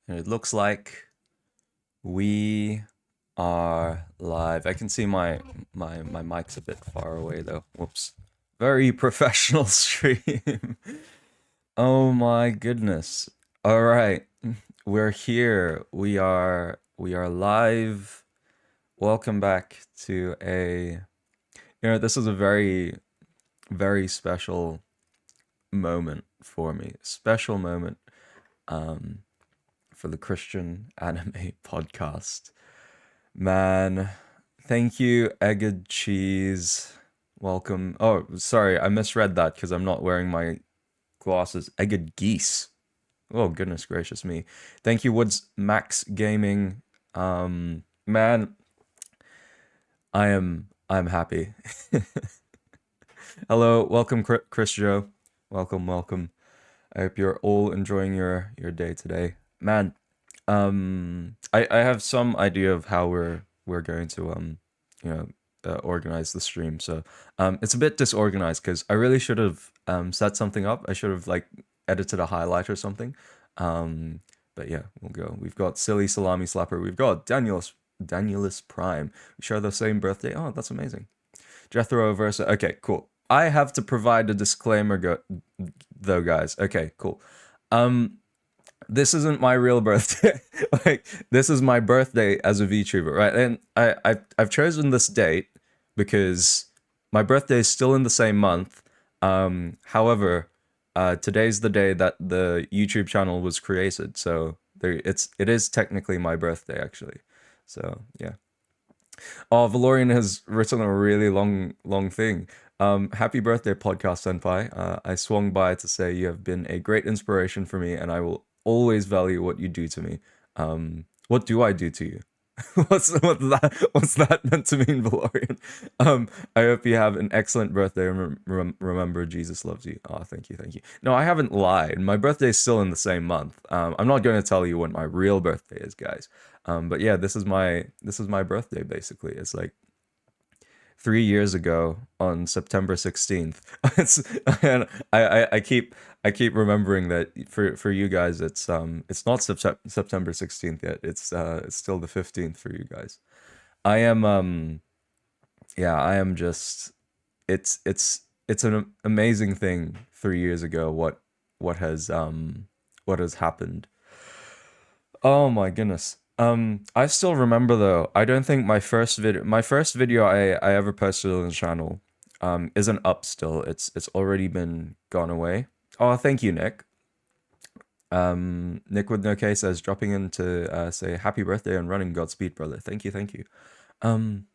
And it looks like we are live. I can see my mic's a bit far away though. Whoops. Very professional stream. Oh my goodness. All right. We're here. We are live. Welcome back to this is a very special moment for me. Special moment um for the Christian Anime Podcast. Man, thank you, Egged Cheese. Welcome. Oh, sorry, I misread that because I'm not wearing my glasses. Egged Geese. Oh, goodness gracious me. Thank you, Woods Max Gaming. Man, I'm happy. Hello, welcome, Chris Joe. Welcome. I hope you're all enjoying your day today. Man, I have some idea of how we're going to you know organize the stream. So it's a bit disorganized because I really should have set something up. I should have like edited a highlight or something. Um, but yeah, we'll go. We've got Silly Salami Slapper. We've got Danielus Prime. We share the same birthday. Oh, that's amazing. Jethro Versa. Okay, cool. I have to provide a disclaimer, though, guys. Okay, cool. Um, this isn't my real birthday. Like, this is my birthday as a VTuber, right? And I've chosen this date because my birthday is still in the same month. However, today's the day that the YouTube channel was created, so it is technically my birthday actually. So yeah. Oh, Valorian has written a really long thing. Happy birthday, podcast senpai. I swung by to say you have been a great inspiration for me, and I will always value what you do to me. What do I do to you? What's that meant to mean, Valorian? I hope you have an excellent birthday. Remember, Jesus loves you. Oh, thank you. No, I haven't lied. My birthday is still in the same month. I'm not going to tell you what my real birthday is, guys. But yeah, this is my birthday basically. It's like 3 years ago on September 16th. And I keep remembering that for you guys it's not September 16th yet. It's still the 15th for you guys. I am yeah, I am just it's an amazing thing 3 years ago what has happened. Oh my goodness. I still remember though. I don't think my first video I ever posted on the channel isn't up still. It's already been gone away. Oh, thank you, Nick. Nick with no K says dropping in to say happy birthday and running Godspeed, brother. Thank you. Um,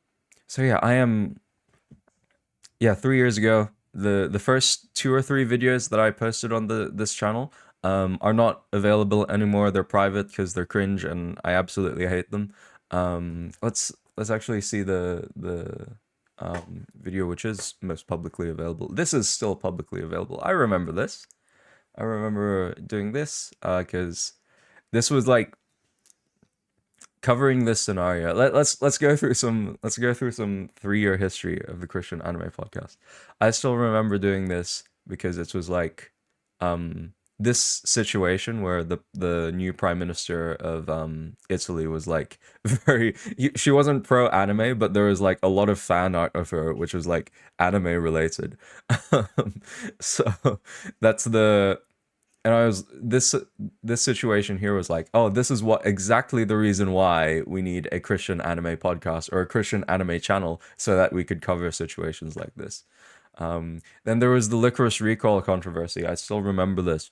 so yeah, I am yeah, 3 years ago, the first two or three videos that I posted on this channel are not available anymore. They're private because they're cringe and I absolutely hate them. Let's actually see the video which is most publicly available. This is still publicly available. I remember this. I remember doing this because this was like covering this scenario. Let's go through some 3 year history of the Christian Anime Podcast. I still remember doing this because it was like this situation where the new prime minister of Italy was like she wasn't pro anime, but there was like a lot of fan art of her which was like anime related. So that's the and I was this situation here was like, oh, this is what exactly the reason why we need a Christian anime podcast or a Christian anime channel so that we could cover situations like this. Then there was the Licorice Recall controversy. I still remember this,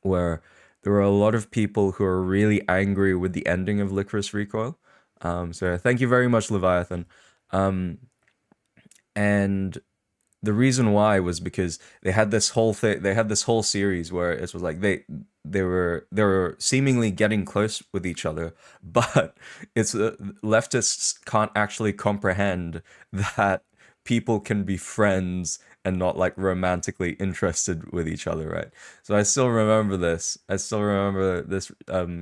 where there were a lot of people who are really angry with the ending of Licorice Recoil. So thank you very much, Leviathan. And the reason why was because they had this whole series where it was like they were seemingly getting close with each other, but it's leftists can't actually comprehend that people can be friends and not like romantically interested with each other, right? So I still remember this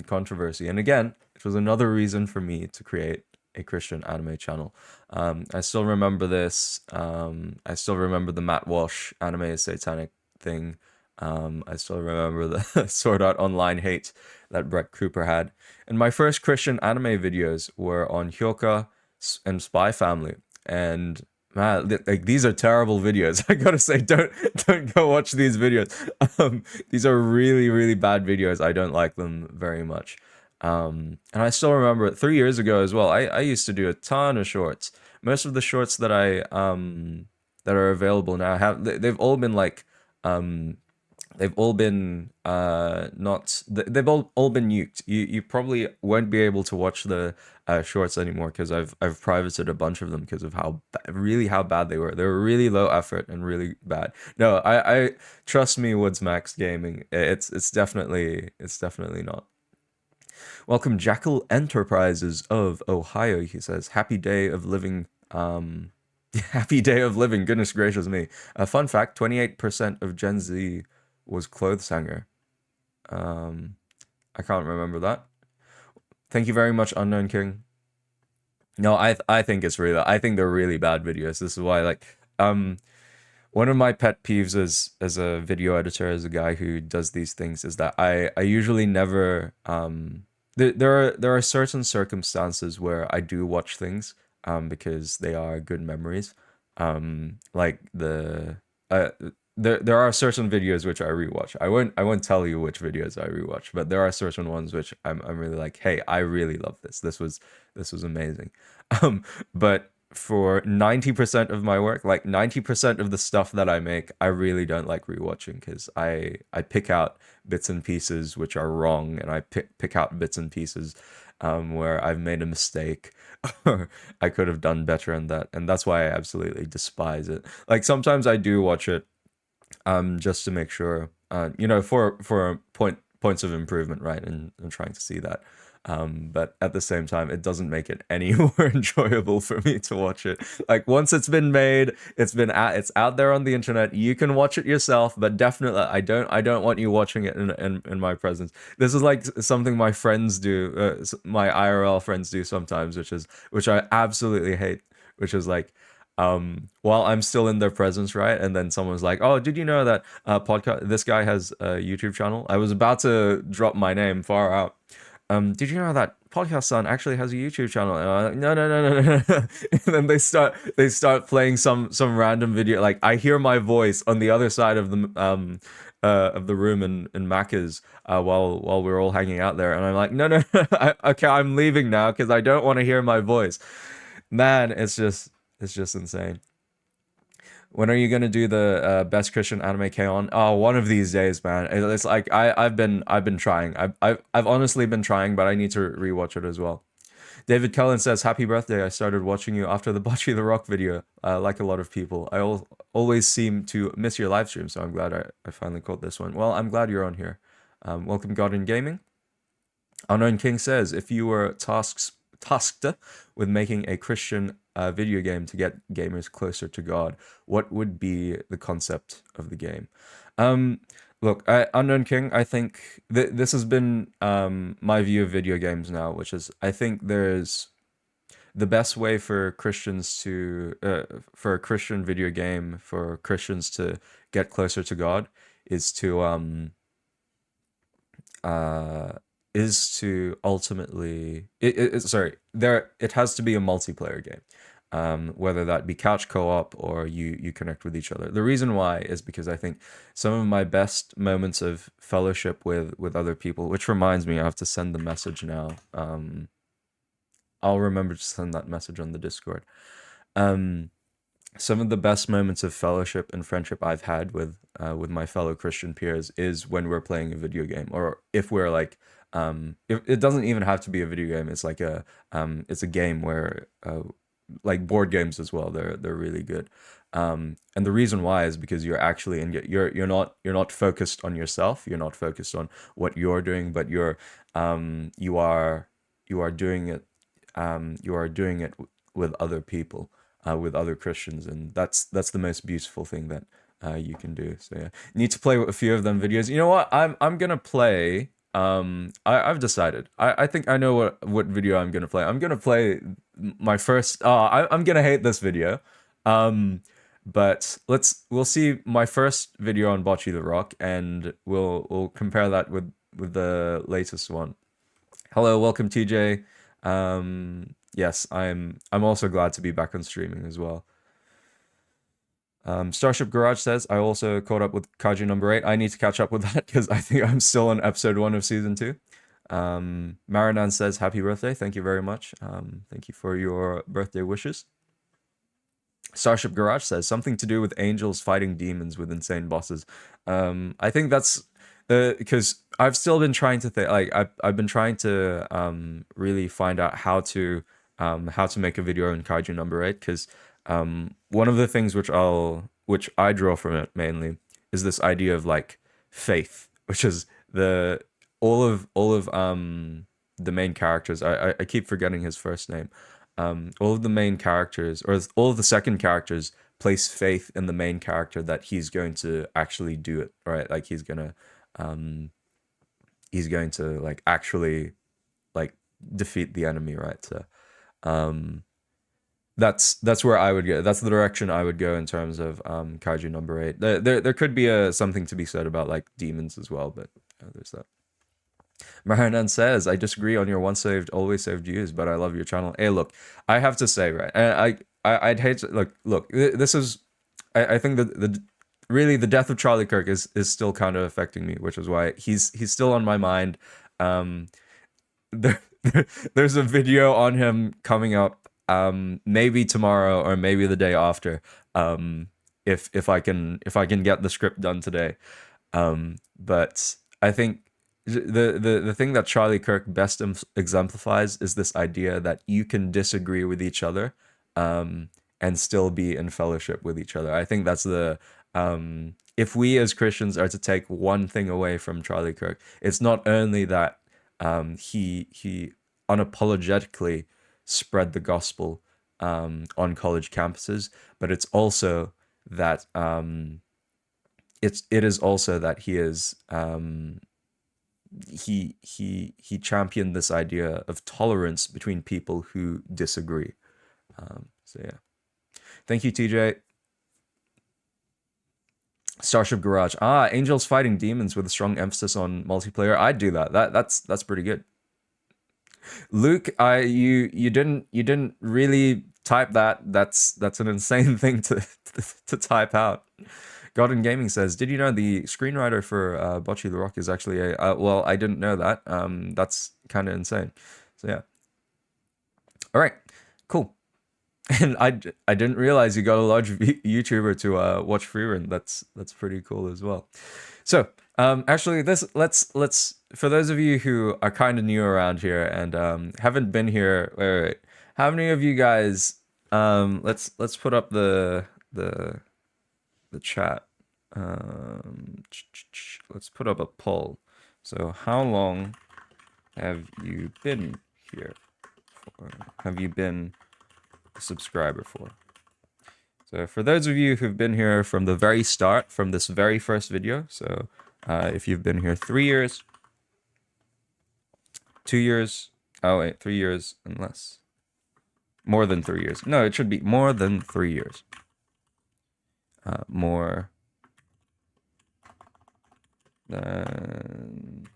controversy, and again, it was another reason for me to create a Christian anime channel. I still remember this. I still remember the Matt Walsh anime is satanic thing. I still remember the Sword Art Online hate that Brett Cooper had. And my first Christian anime videos were on Hyoka and Spy Family. And man, like these are terrible videos. I gotta say, don't go watch these videos. These are really, really bad videos. I don't like them very much. And I still remember 3 years ago as well. I used to do a ton of shorts. Most of the shorts that I that are available now they've all been like they've all been not they've all been nuked. You probably won't be able to watch the shorts anymore because I've privated a bunch of them because of really how bad they were. They were really low effort and really bad. No, I trust me, Woods Max Gaming. It's definitely not. Welcome, Jackal Enterprises of Ohio. He says, "Happy day of living." Happy day of living. Goodness gracious me. A fun fact: 28% of Gen Z was clothes hanger. I can't remember that. Thank you very much, Unknown King. No, I think it's really I think they're really bad videos. This is why like one of my pet peeves as a video editor, as a guy who does these things, is that I usually never there are certain circumstances where I do watch things because they are good memories. Like there are certain videos which I rewatch. I won't tell you which videos I rewatch, but there are certain ones which I'm really like, hey, I really love this. This was amazing. But for 90% of my work, like 90% of the stuff that I make, I really don't like rewatching because I pick out bits and pieces which are wrong, and I pick out bits and pieces where I've made a mistake or I could have done better in that, and that's why I absolutely despise it. Like sometimes I do watch it just to make sure, for points of improvement, right, and trying to see that. But at the same time, it doesn't make it any more enjoyable for me to watch it. Like once it's been made, it's out there on the internet. You can watch it yourself, but definitely, I don't want you watching it in my presence. This is like something my friends do, my IRL friends do sometimes, which I absolutely hate. Which is like, while I'm still in their presence, right? And then someone's like, "Oh, did you know that podcast? This guy has a YouTube channel." I was about to drop my name far out. Did you know that Podcast Son actually has a YouTube channel? And I'm like, no, no, no, no, no, no. And then they start playing some random video. Like I hear my voice on the other side of the room in Macca's while we're all hanging out there, and I'm like, no, no, no. Okay, I'm leaving now because I don't want to hear my voice. Man, it's just insane. When are you gonna do the best Christian anime K-On? Oh, one of these days, man. It's like I've been trying. I've honestly been trying, but I need to rewatch it as well. David Cullen says, "Happy birthday! I started watching you after the Bocce the Rock video. Like a lot of people, always seem to miss your live stream, so I'm glad I finally caught this one. Well, I'm glad you're on here. Welcome, God in Gaming." Unknown King says, "If you were tasked with making a Christian video game to get gamers closer to God, what would be the concept of the game?" Look, Unknown King, I think this has been my view of video games now, which is I think there's the best way for Christians to for a Christian video game for Christians to get closer to God is to uh ultimately sorry, it has to be a multiplayer game, whether that be couch co-op or you connect with each other. The reason why is because I think some of my best moments of fellowship with other people, which reminds me I have to send the message now. I'll remember to send that message on the Discord. Some of the best moments of fellowship and friendship I've had with my fellow Christian peers is when we're playing a video game, or if we're like, if it doesn't even have to be a video game. It's like it's a game where like board games as well. They're really good. And the reason why is because you're actually you're not focused on yourself. You're not focused on what you're doing, but you are doing it with other people, with other Christians, and that's the most beautiful thing that you can do. So yeah, need to play a few of them videos. You know what? I'm gonna play. I've decided. I think I know what video I'm gonna play. I'm gonna play my first. I'm gonna hate this video. But we'll see my first video on Bocce the Rock, and we'll compare that with the latest one. Hello, welcome TJ. Yes, I'm also glad to be back on streaming as well. Starship Garage says, I also caught up with Kaiju number 8. I need to catch up with that because I think I'm still on episode 1 of season 2. Marinan says, happy birthday. Thank you very much. Thank you for your birthday wishes. Starship Garage says, something to do with angels fighting demons with insane bosses. I think that's because I've still been trying to think, like, I've been trying to really find out how to make a video in Kaiju number 8, because one of the things which I draw from it mainly is this idea of like faith, which is all of the main characters. I keep forgetting his first name. All of the main characters, or all of the second characters, place faith in the main character that he's going to actually do it, right? Like he's going to like actually like defeat the enemy, right? So that's where I would go. That's the direction I would go in terms of Kaiju number 8. There could be something to be said about like demons as well, but there's that. Mahanan says, I disagree on your once saved, always saved views, but I love your channel. Hey, look, I have to say, right, I'd hate to, look, this is, I think that really the death of Charlie Kirk is still kind of affecting me, which is why he's still on my mind. There's a video on him coming up, maybe tomorrow or maybe the day after, if I can get the script done today. But I think the thing that Charlie Kirk best exemplifies is this idea that you can disagree with each other and still be in fellowship with each other. I think that's the if we as Christians are to take one thing away from Charlie Kirk, it's not only that he unapologetically spread the gospel on college campuses, but it's also that it is also that he is he championed this idea of tolerance between people who disagree. So yeah, thank you, TJ. Starship Garage. Angels fighting demons with a strong emphasis on multiplayer. I'd do that. That's pretty good. Luke, you didn't really type that. That's an insane thing to type out. Godin Gaming says, did you know the screenwriter for Bocce the Rock is actually a... well, I didn't know that. That's kind of insane. So yeah. All right, cool. And I didn't realize you got a large YouTuber to watch Freerun. That's pretty cool as well. So actually, let's for those of you who are kind of new around here and haven't been here. Wait. How many of you guys? Let's put up the chat. Let's put up a poll. So how long have you been here for? Have you been a subscriber for? So for those of you who've been here from the very start, from this very first video, so if you've been here 3 years, 2 years, 3 years and less. More than 3 years. No, it should be more than 3 years. More than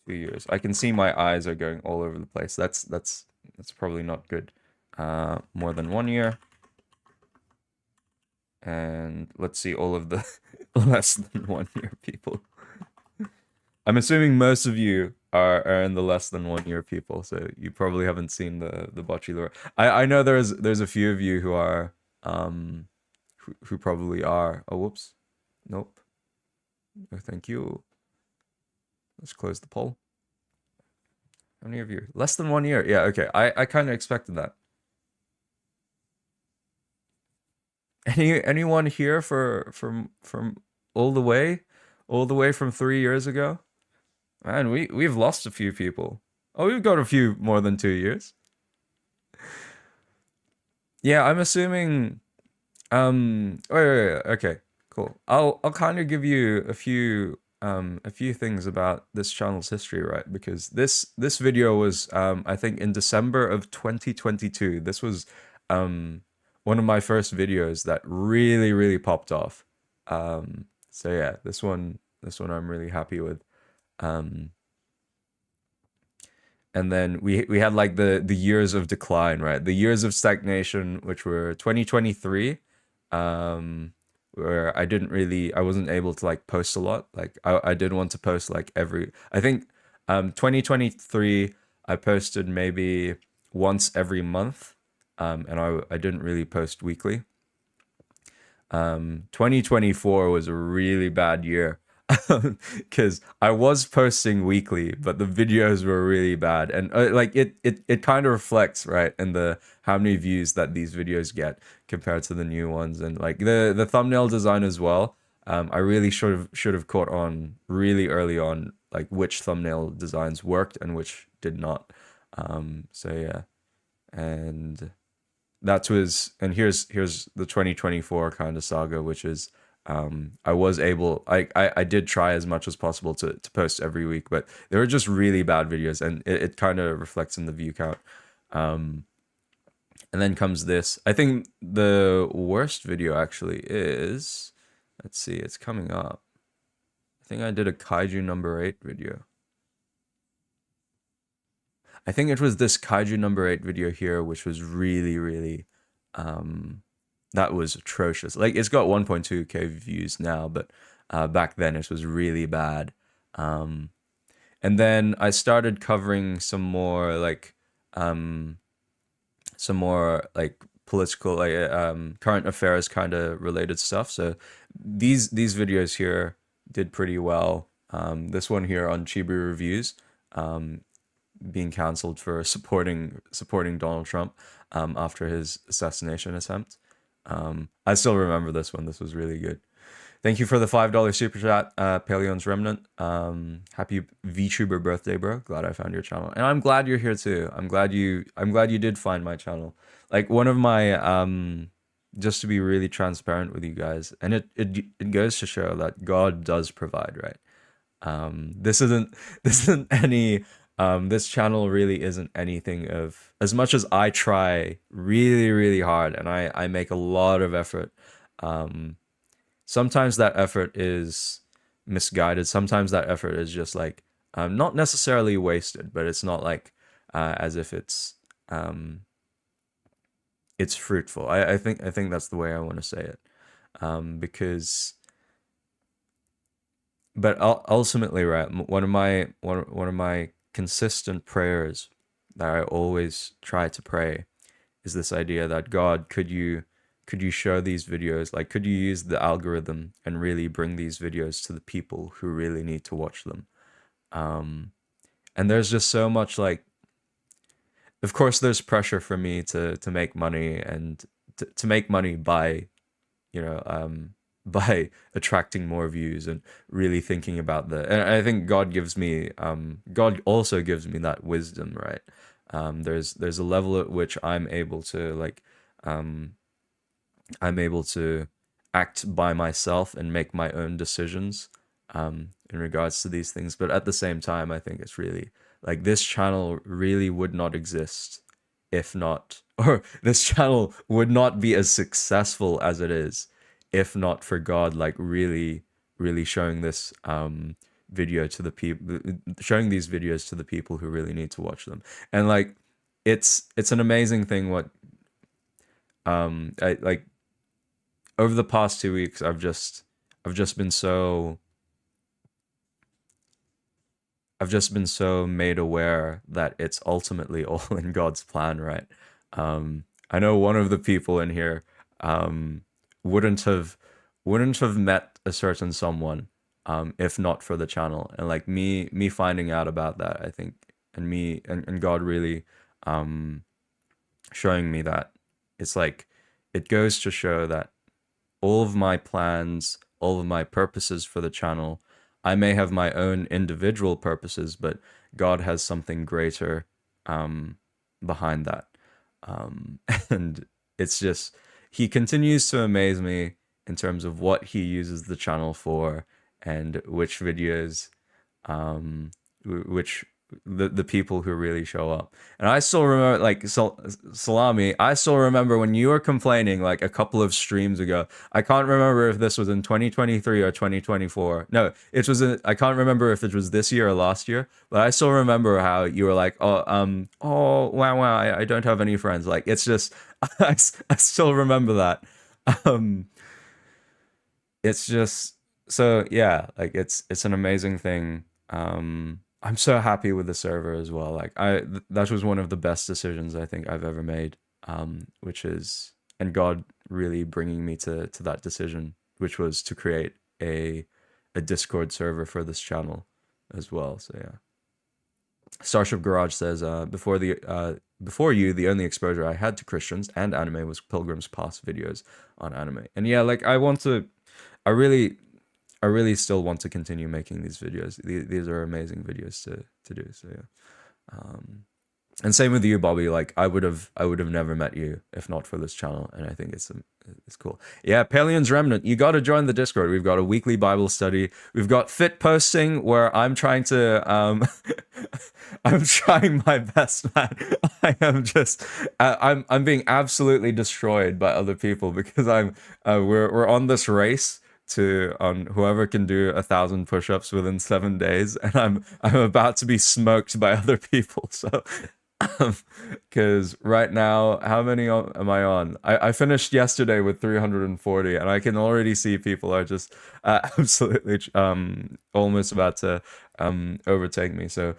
2 years. I can see my eyes are going all over the place. That's probably not good. More than 1 year. And let's see all of the less than 1 year people. I'm assuming most of you are in the less than 1 year people, so you probably haven't seen the Bocce lore. I know there's a few of you who are who probably are. Oh, whoops. Nope. Oh, thank you. Let's close the poll. How many of you? Less than 1 year. Yeah, okay. I kind of expected that. Anyone here from all the way from 3 years ago? Man, we've lost a few people. Oh, we've got a few more than 2 years. Yeah, I'm assuming. Wait, okay, cool. I'll kind of give you a few things about this channel's history, right? Because this video was I think in December of 2022. This was one of my first videos that really popped off. So yeah, this one I'm really happy with. Um, and then we had like the years of decline, right? The years of stagnation, which were 2023, where I wasn't able to like post a lot. Like I did want to post like I think 2023 I posted maybe once every month, and I didn't really post weekly. 2024 was a really bad year because I was posting weekly, but the videos were really bad, and like it kind of reflects, right, in the how many views that these videos get compared to the new ones, and like the thumbnail design as well. I really should have caught on really early on, like which thumbnail designs worked and which did not. So yeah, and and here's the 2024 kind of saga, which is I did try as much as possible to post every week, but they were just really bad videos, and it kind of reflects in the view count. And then comes this. I think the worst video actually is, let's see, it's coming up. I think I did a kaiju number 8 video. I think it was this kaiju number 8 video here, which was really, that was atrocious. Like it's got 1.2k views now, but back then it was really bad. And then I started covering some more like political, like current affairs kind of related stuff. So these videos here did pretty well. This one here on Chibi Reviews, being cancelled for supporting Donald Trump after his assassination attempt. I still remember this one. This was really good. Thank you for the $5 super chat, Paleon's Remnant. Happy VTuber birthday, bro. Glad I found your channel, and I'm glad you're here too. I'm glad you did find my channel. Like one of my just to be really transparent with you guys, and it goes to show that God does provide, right? This isn't any this channel really isn't anything of, as much as I try really hard and I make a lot of effort. Sometimes that effort is misguided. Sometimes that effort is just like not necessarily wasted, but it's not like as if it's fruitful. I think that's the way I want to say it, because but ultimately, right, one of my consistent prayers that I always try to pray is this idea that God, could you show these videos, like could you use the algorithm and really bring these videos to the people who really need to watch them. And there's just so much, like, of course there's pressure for me to make money, and to make money by, you know, by attracting more views and really thinking about and I think God God also gives me that wisdom, right? There's a level at which I'm able to act by myself and make my own decisions in regards to these things. But at the same time, I think it's really like this channel really would not exist if not, or this channel would not be as successful as it is if not for God, like really showing this video to the people, showing these videos to the people who really need to watch them. And like it's an amazing thing what I like over the past 2 weeks I've just been so made aware that it's ultimately all in God's plan, right? I know one of the people in here wouldn't have met a certain someone if not for the channel, and like me finding out about that, I think, and me and God really showing me that it's like it goes to show that all of my plans, all of my purposes for the channel, I may have my own individual purposes, but God has something greater behind that. And it's just, he continues to amaze me in terms of what he uses the channel for, and which videos, the people who really show up. And I still remember, like, Salami, I still remember when you were complaining like a couple of streams ago. I can't remember if this was in 2023 or 2024. No, it was I can't remember if it was this year or last year, but I still remember how you were like, oh wow, I don't have any friends. Like, it's just I still remember that. Um it's just, so yeah, like it's an amazing thing. I'm so happy with the server as well. Like, that was one of the best decisions I think I've ever made. Which is, and God really bringing me to that decision, which was to create a Discord server for this channel as well. So yeah. Starship Garage says, before you, the only exposure I had to Christians and anime was Pilgrim's Past videos on anime. And yeah, like, I really I really still want to continue making these videos. These are amazing videos to do. So yeah. And same with you, Bobby. Like, I would have never met you if not for this channel, and I think it's cool. Yeah, Palion's Remnant, you got to join the Discord. We've got a weekly Bible study. We've got fit posting where I'm trying to I'm trying my best, man. I am just I'm being absolutely destroyed by other people because we're on this race to whoever can do 1,000 push-ups within 7 days, and I'm about to be smoked by other people. So because right now, how many am I on? I finished yesterday with 340, and I can already see people are just absolutely almost about to overtake me. So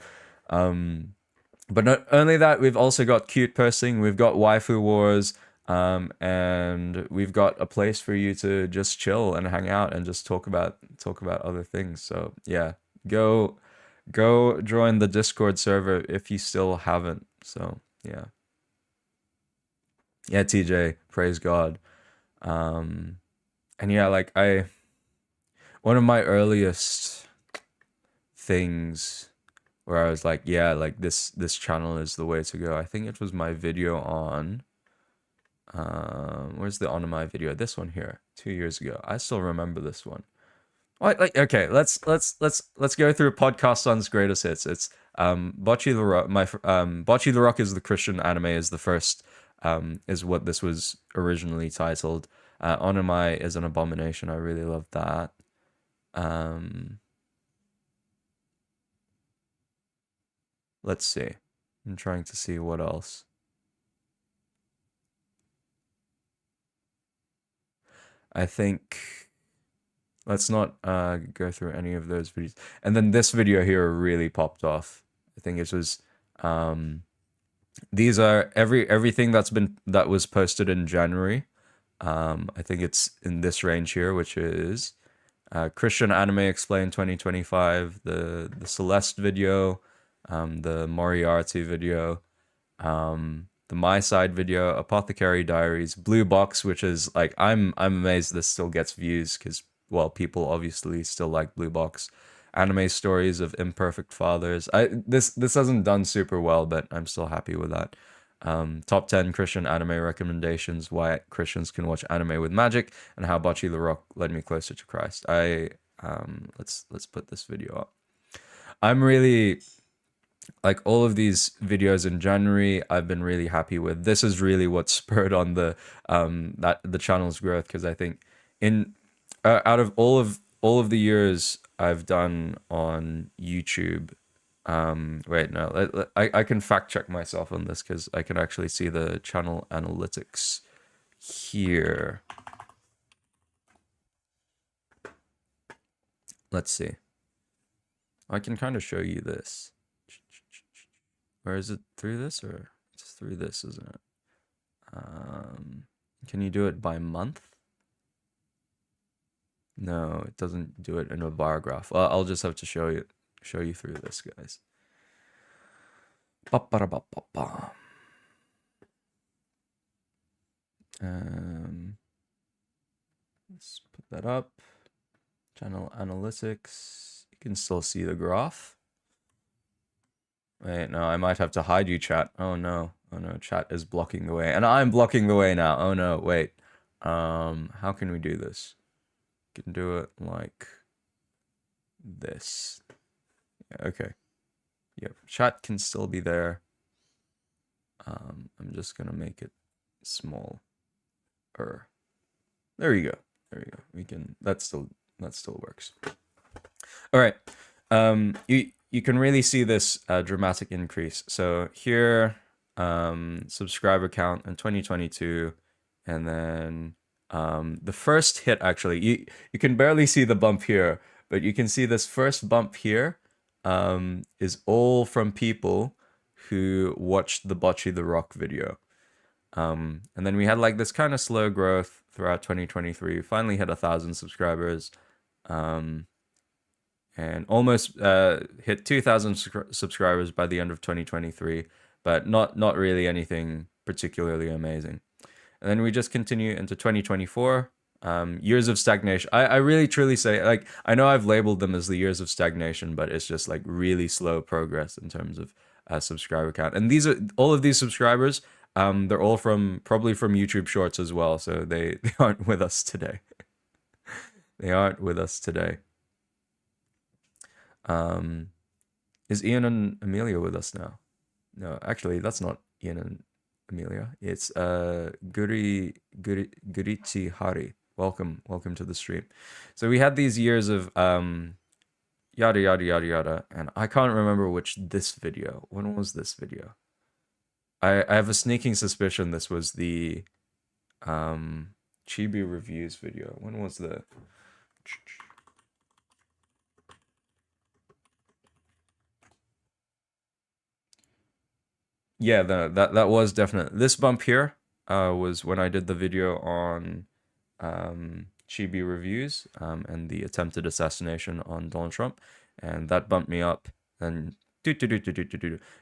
but not only that, we've also got cute posting, we've got waifu wars, and we've got a place for you to just chill and hang out and just talk about other things. So yeah, go join the Discord server if you still haven't. So yeah, TJ, praise God. And yeah, like, one of my earliest things where I was like, yeah, like, this channel is the way to go, I think it was my video on where's the on my video, this one here, 2 years ago. I still remember this one. Like, okay, let's go through Podcast Sun's greatest hits. It's Bocce the Rock. Bocce the Rock is the Christian anime, is the first, is what this was originally titled. Onomai is an abomination. I really love that. Let's see. I'm trying to see what else. I think let's not go through any of those videos. And then this video here really popped off. I think it was these are everything that was posted in January. I think it's in this range here, which is Christian Anime Explained 2025, the Celeste video, the Moriarty video, the My Side video, Apothecary Diaries, Blue Box, which is like, I'm amazed this still gets views because, well, people obviously still like Blue Box. Anime Stories of Imperfect Fathers. This hasn't done super well, but I'm still happy with that. Top 10 Christian anime recommendations, why Christians can watch anime with magic, and how Bocce the Rock led me closer to Christ. Let's put this video up. I'm really, like, all of these videos in January, I've been really happy with. This is really what spurred on the channel's growth, because I think out of all of the years I've done on YouTube, wait, no, I can fact check myself on this because I can actually see the channel analytics here. Let's see. I can kind of show you this. Or is it through this, or it's through this, isn't it? Can you do it by month? No, it doesn't do it in a bar graph. Well, I'll just have to show you through this, guys. Let's put that up. Channel analytics. You can still see the graph. Wait, no, I might have to hide you, chat. Oh no, chat is blocking the way, and I'm blocking the way now. Oh no, wait. How can we do this? Can do it like this. Yeah, okay. Yep, chat can still be there. I'm just gonna make it small. There you go. There you go. We can. That still works. All right. You can really see this dramatic increase. So here, subscriber count in 2022, and then the first hit, actually, you can barely see the bump here, but you can see this first bump here is all from people who watched the Bocce the Rock video. And then we had like this kind of slow growth throughout 2023. Finally hit 1,000 subscribers, and almost hit 2,000 subscribers by the end of 2023, but not really anything particularly amazing. And then we just continue into 2024. Years of stagnation. I really truly say, like, I know I've labeled them as the years of stagnation, but it's just like really slow progress in terms of subscriber count. And these are all of these subscribers. They're all probably from YouTube Shorts as well, so they aren't with us today. They aren't with us today. Is Ian and Amelia with us now? No, actually, that's not Ian and Amelia. It's Gurichi Hari. Welcome to the stream. So we had these years of yada yada yada yada, and I can't remember this video. When was this video? I have a sneaking suspicion this was the Chibi reviews video. When was the Yeah, that was definitely this bump here. Was when I did the video on Chibi reviews and the attempted assassination on Donald Trump, and that bumped me up. And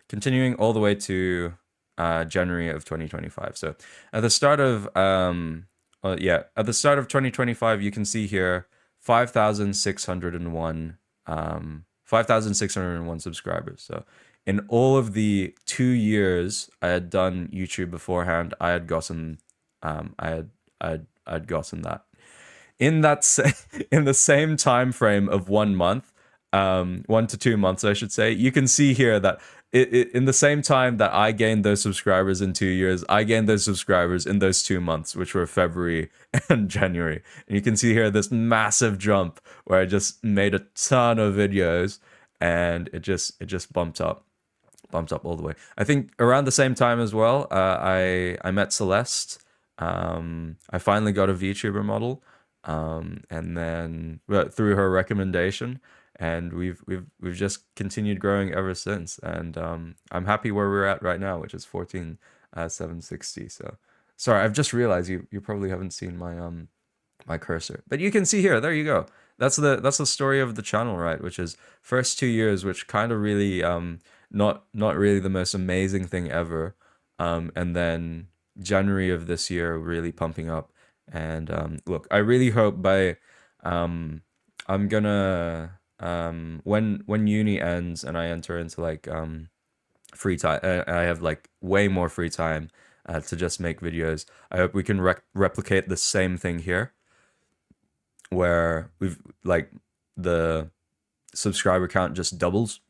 continuing all the way to January of 2025. So at the start of at the start of 2025, you can see here 5,601 5,601 subscribers. So in all of the 2 years I had done YouTube beforehand, I had gotten I'd gotten that. In in the same time frame of 1 month, 1 to 2 months, I should say, you can see here that in the same time that I gained those subscribers in 2 years, I gained those subscribers in those 2 months, which were February and January. And you can see here this massive jump where I just made a ton of videos, and it just bumped up all the way. I think around the same time as well, I met Celeste. I finally got a VTuber model, and then through her recommendation, and we've just continued growing ever since. And I'm happy where we're at right now, which is 14,760. So sorry, I've just realized you probably haven't seen my my cursor, but you can see here. There you go. That's the story of the channel, right? Which is first 2 years, which kind of really not really the most amazing thing ever, and then January of this year really pumping up. And look, I really hope by I'm gonna when uni ends and I enter into like free time, I have like way more free time to just make videos. I hope we can replicate the same thing here, where we've like the subscriber count just doubles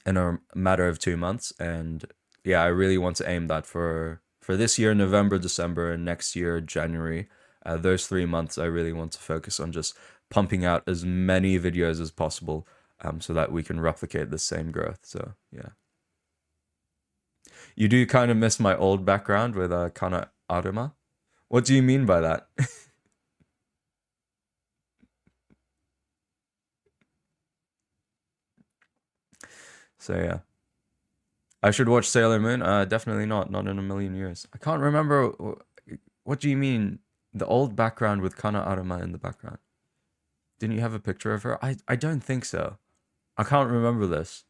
in a matter of 2 months. And yeah, I really want to aim that for this year, November, December, and next year, January. Those 3 months, I really want to focus on just pumping out as many videos as possible, so that we can replicate the same growth. So yeah. You do kind of miss my old background with Kana Aruma. What do you mean by that? So yeah. I should watch Sailor Moon. Definitely not in a million years. I can't remember. What do you mean? The old background with Kana Aruma in the background. Didn't you have a picture of her? I don't think so. I can't remember this.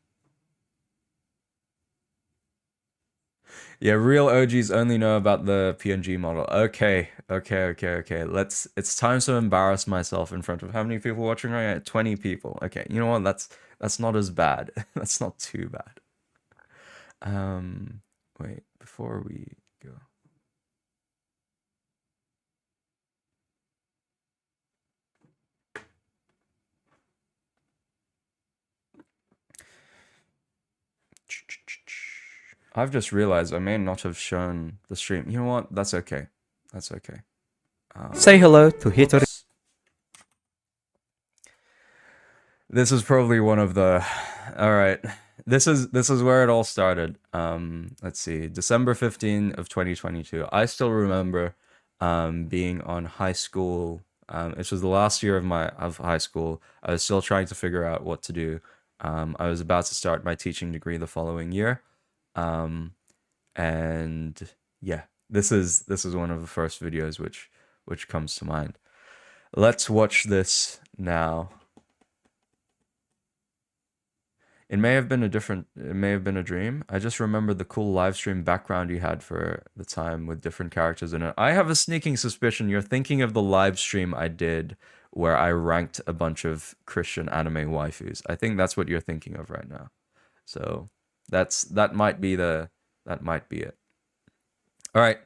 Yeah, real OGs only know about the PNG model. Okay. It's time to embarrass myself in front of how many people watching right now? 20 people. Okay, you know what? That's not as bad. That's not too bad. Wait, before we go. I've just realized I may not have shown the stream. You know what? That's okay. That's okay. Say hello to Hitori. Oops. This is probably one of the. All right. This is where it all started. Let's see. December 15 of 2022. I still remember being on high school. It was the last year of high school. I was still trying to figure out what to do. I was about to start my teaching degree the following year. And yeah, this is one of the first videos which comes to mind. Let's watch this now. It may have been a dream. I just remember the cool live stream background you had for the time with different characters in it. I have a sneaking suspicion you're thinking of the live stream I did where I ranked a bunch of Christian anime waifus. I think that's what you're thinking of right now. So that might be it. All right.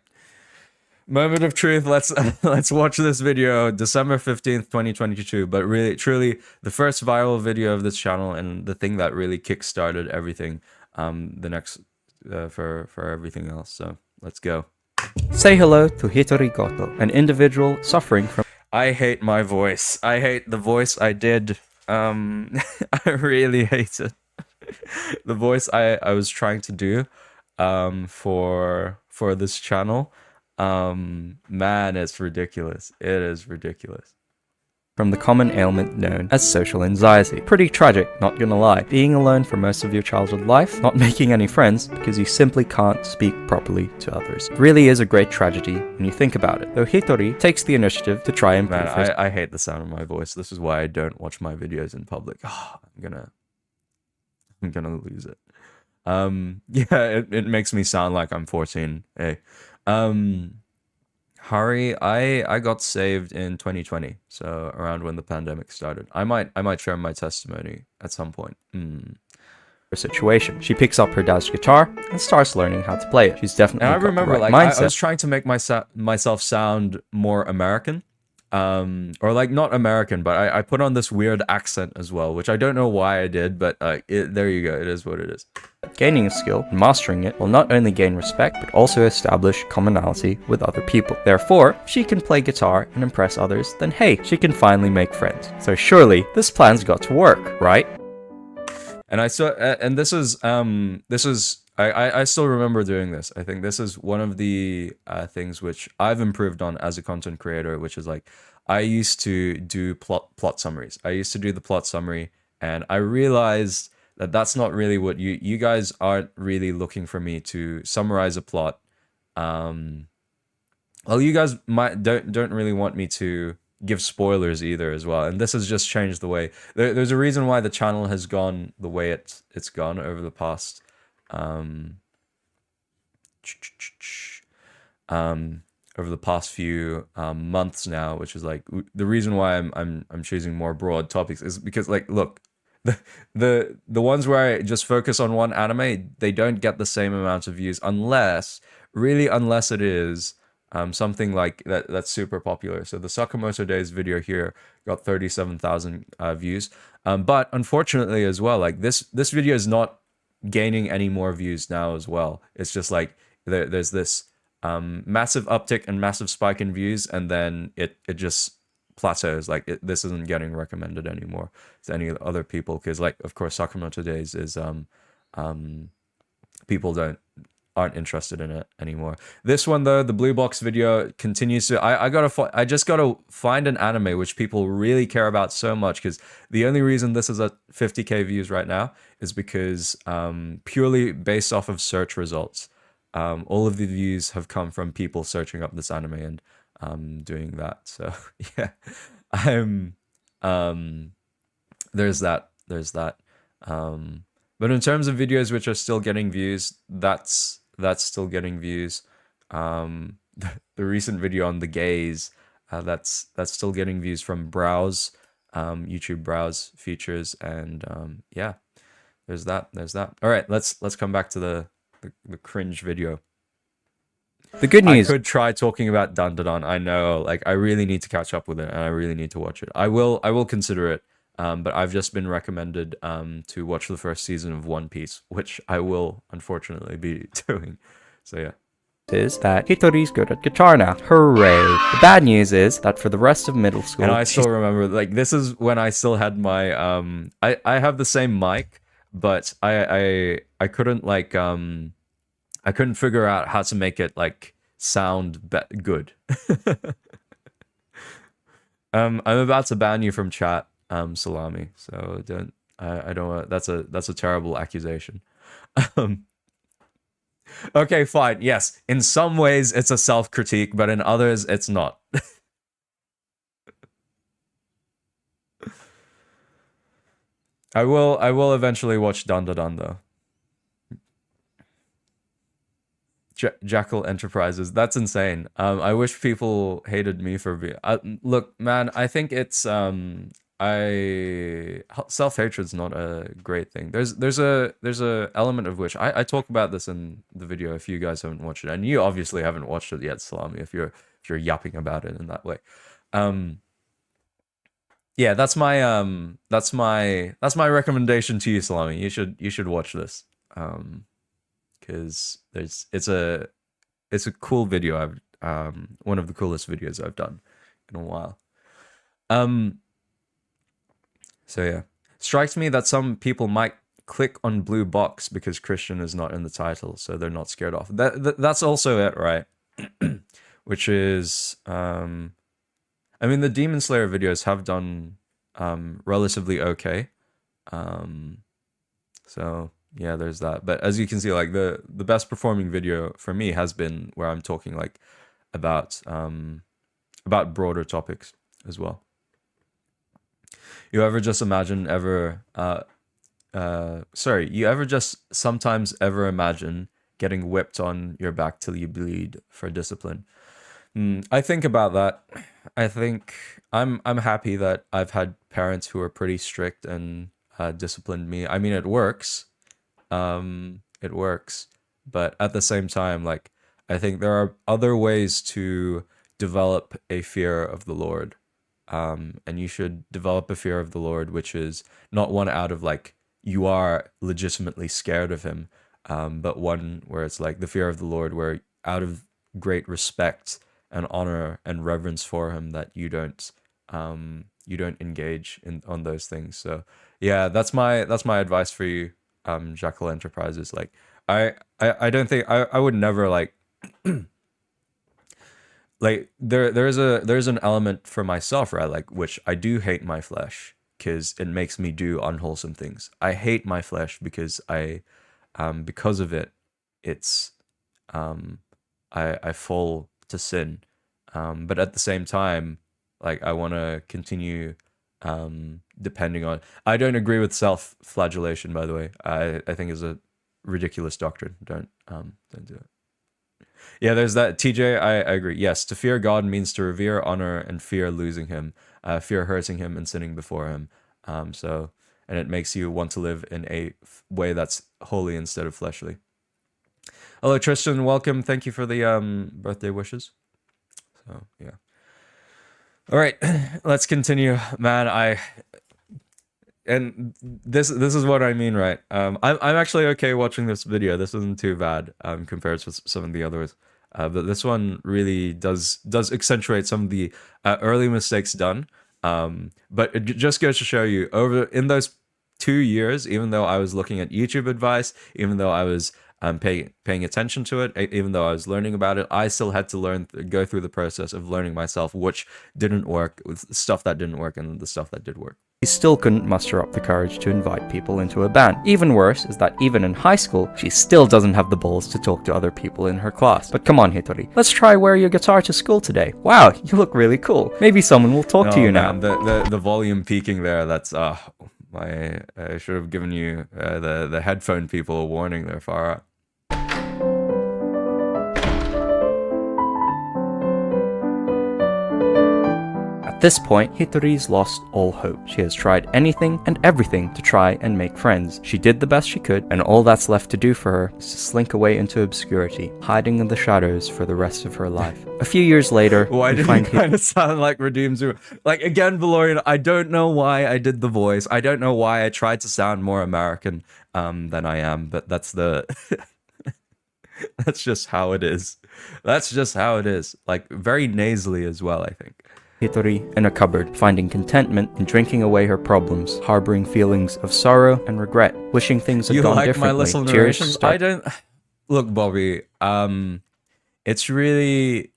Moment of truth. Let's watch this video, December 15th, 2022. But really, truly, the first viral video of this channel and the thing that really kickstarted everything. The next for everything else. So let's go. Say hello to Hitori Goto, an individual suffering from. I hate my voice. I hate the voice I did. I really hate it. The voice I was trying to do for this channel. Man, it's ridiculous. It is ridiculous. From the common ailment known as social anxiety. Pretty tragic, not gonna lie. Being alone for most of your childhood life, not making any friends because you simply can't speak properly to others. It really is a great tragedy when you think about it. Though Hitori takes the initiative to try and... Man, I hate the sound of my voice. This is why I don't watch my videos in public. Oh, I'm gonna lose it. Yeah, it makes me sound like I'm 14. Hey. Hari, I got saved in 2020, so around when the pandemic started. I might share my testimony at some point. Her situation. She picks up her dad's guitar and starts learning how to play it. She's definitely and I remember got the right like mindset. I was trying to make myself sound more American. Or like not American, but I put on this weird accent as well, which I don't know why I did, but there you go. It is what it is. Gaining a skill and mastering it will not only gain respect, but also establish commonality with other people. Therefore, if she can play guitar and impress others, then hey, she can finally make friends. So surely, this plan's got to work, right? And I saw, and this is I still remember doing this. I think this is one of the things which I've improved on as a content creator, which is like, I used to do plot summaries. I used to do the plot summary, and I realized that that's not really what you guys aren't really looking for me to summarize a plot. Well, you guys don't really want me to give spoilers either as well, and this has just changed the way. There's a reason why the channel has gone the way it's gone over the past over the past few months now, which is like the reason why I'm choosing more broad topics is because, like, look, the ones where I just focus on one anime, they don't get the same amount of views unless it is something like that's super popular. So the Sakamoto Days video here got 37,000 views, but unfortunately as well, like this video is not gaining any more views now as well. It's just like there's this massive uptick and massive spike in views, and then it just plateaus. Like this isn't getting recommended anymore to any other people, because, like, of course, Sakamoto Days is people aren't interested in it anymore. This one though, the blue box video, continues to I just gotta find an anime which people really care about so much, because the only reason this is at 50k views right now is because purely based off of search results. All of the views have come from people searching up this anime and doing that. So yeah, there's that. But in terms of videos which are still getting views, that's still getting views. The recent video on the gays, that's still getting views from Browse, YouTube Browse features, and yeah, there's that. All right, let's come back to the cringe video. The good news. I could try talking about Dandadan. I know, like, I really need to catch up with it, and I really need to watch it. I will consider it but I've just been recommended to watch the first season of One Piece, which I will unfortunately be doing. So yeah. Is that Hitori's good at guitar now. Hooray. The bad news is that for the rest of middle school, And I still remember, like, this is when I still had my I have the same mic, but I couldn't like I couldn't figure out how to make it like sound good. I'm about to ban you from chat, Salami. So don't I don't want, that's a terrible accusation. Okay, fine. Yes, in some ways it's a self-critique, but in others it's not. I will eventually watch Danda Dan though. Jackal Enterprises. That's insane. I wish people hated me for being. Look, man. I think it's self-hatred's not a great thing. There's a element of which I talk about this in the video. If you guys haven't watched it, and you obviously haven't watched it yet, Salami. If you're yapping about it in that way, yeah, that's my recommendation to you, Salami. You should watch this. Because it's a cool video. One of the coolest videos I've done in a while. So yeah, strikes me that some people might click on blue box because Christian is not in the title, so they're not scared off. That's also it, right? Which is I mean, the Demon Slayer videos have done relatively okay. So yeah, there's that. But as you can see, like the best performing video for me has been where I'm talking like about broader topics as well. You ever just imagine you ever just sometimes ever imagine getting whipped on your back till you bleed for discipline? I think about that. I think I'm happy that I've had parents who are pretty strict and disciplined me. I mean, it works. It works, but at the same time, like, I think there are other ways to develop a fear of the Lord, and you should develop a fear of the Lord, which is not one out of like you are legitimately scared of him, but one where it's like the fear of the Lord, where out of great respect and honor and reverence for him, that you don't engage on those things. So yeah, that's my advice for you. Jackal Enterprises. Like I don't think I would never like like there's an element for myself, right? Like, which I do hate my flesh because it makes me do unwholesome things. I hate my flesh because because of it, it's I fall to sin. But at the same time, like, I want to continue depending on. I don't agree with self-flagellation, by the way. I think is a ridiculous doctrine. Don't do it. Yeah, there's that. TJ, I agree. Yes, to fear God means to revere, honor, and fear losing him, fear hurting him, and sinning before him. And it makes you want to live in a way that's holy instead of fleshly. Hello, Tristan. Welcome. Thank you for the birthday wishes. So yeah. All right, let's continue, man. And this is what I mean, right? I'm actually okay watching this video. This isn't too bad compared to some of the others, but this one really does accentuate some of the early mistakes done. But it just goes to show you, in those 2 years, even though I was looking at YouTube advice, even though I was paying attention to it, even though I was learning about it, I still had to go through the process of learning myself, which didn't work, with stuff that didn't work, and the stuff that did work. She still couldn't muster up the courage to invite people into a band. Even worse is that even in high school, she still doesn't have the balls to talk to other people in her class. But come on, Hitori, let's try wear your guitar to school today. Wow, you look really cool. Maybe someone will talk to you now. The volume peaking there, that's I should have given you the headphone people a warning there, far out. At this point, Hitori's lost all hope. She has tried anything and everything to try and make friends. She did the best she could, and all that's left to do for her is to slink away into obscurity, hiding in the shadows for the rest of her life. A few years later, Why did it kind of sound like Redeem Zoomer? Like, again, Valorian, I don't know why I did the voice. I don't know why I tried to sound more American than I am, but that's the... that's just how it is. That's just how it is. Like, very nasally as well, I think. Hitori in a cupboard, finding contentment in drinking away her problems, harboring feelings of sorrow and regret, wishing things had gone differently. You like my little narrations? I don't... Look, Bobby, it's really...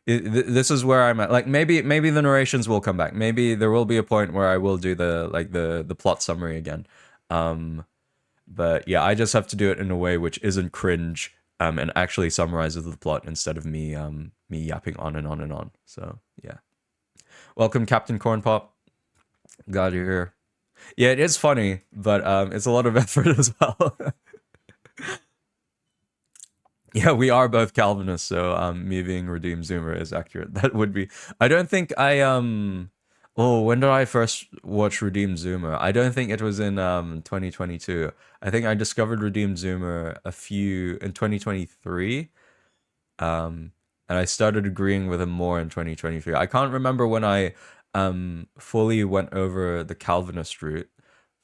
this is where I'm at. Like, maybe the narrations will come back. Maybe there will be a point where I will do the plot summary again. But yeah, I just have to do it in a way which isn't cringe, and actually summarizes the plot instead of me yapping on and on and on. So yeah, welcome Captain Corn Pop. Glad you're here. Yeah, it is funny, but it's a lot of effort as well. Yeah, we are both Calvinists, so me being Redeem Zoomer is accurate. That would be... I don't think I... Oh, when did I first watch Redeem Zoomer? I don't think it was in 2022. I think I discovered Redeem Zoomer in 2023. And I started agreeing with him more in 2023. I can't remember when I fully went over the Calvinist route.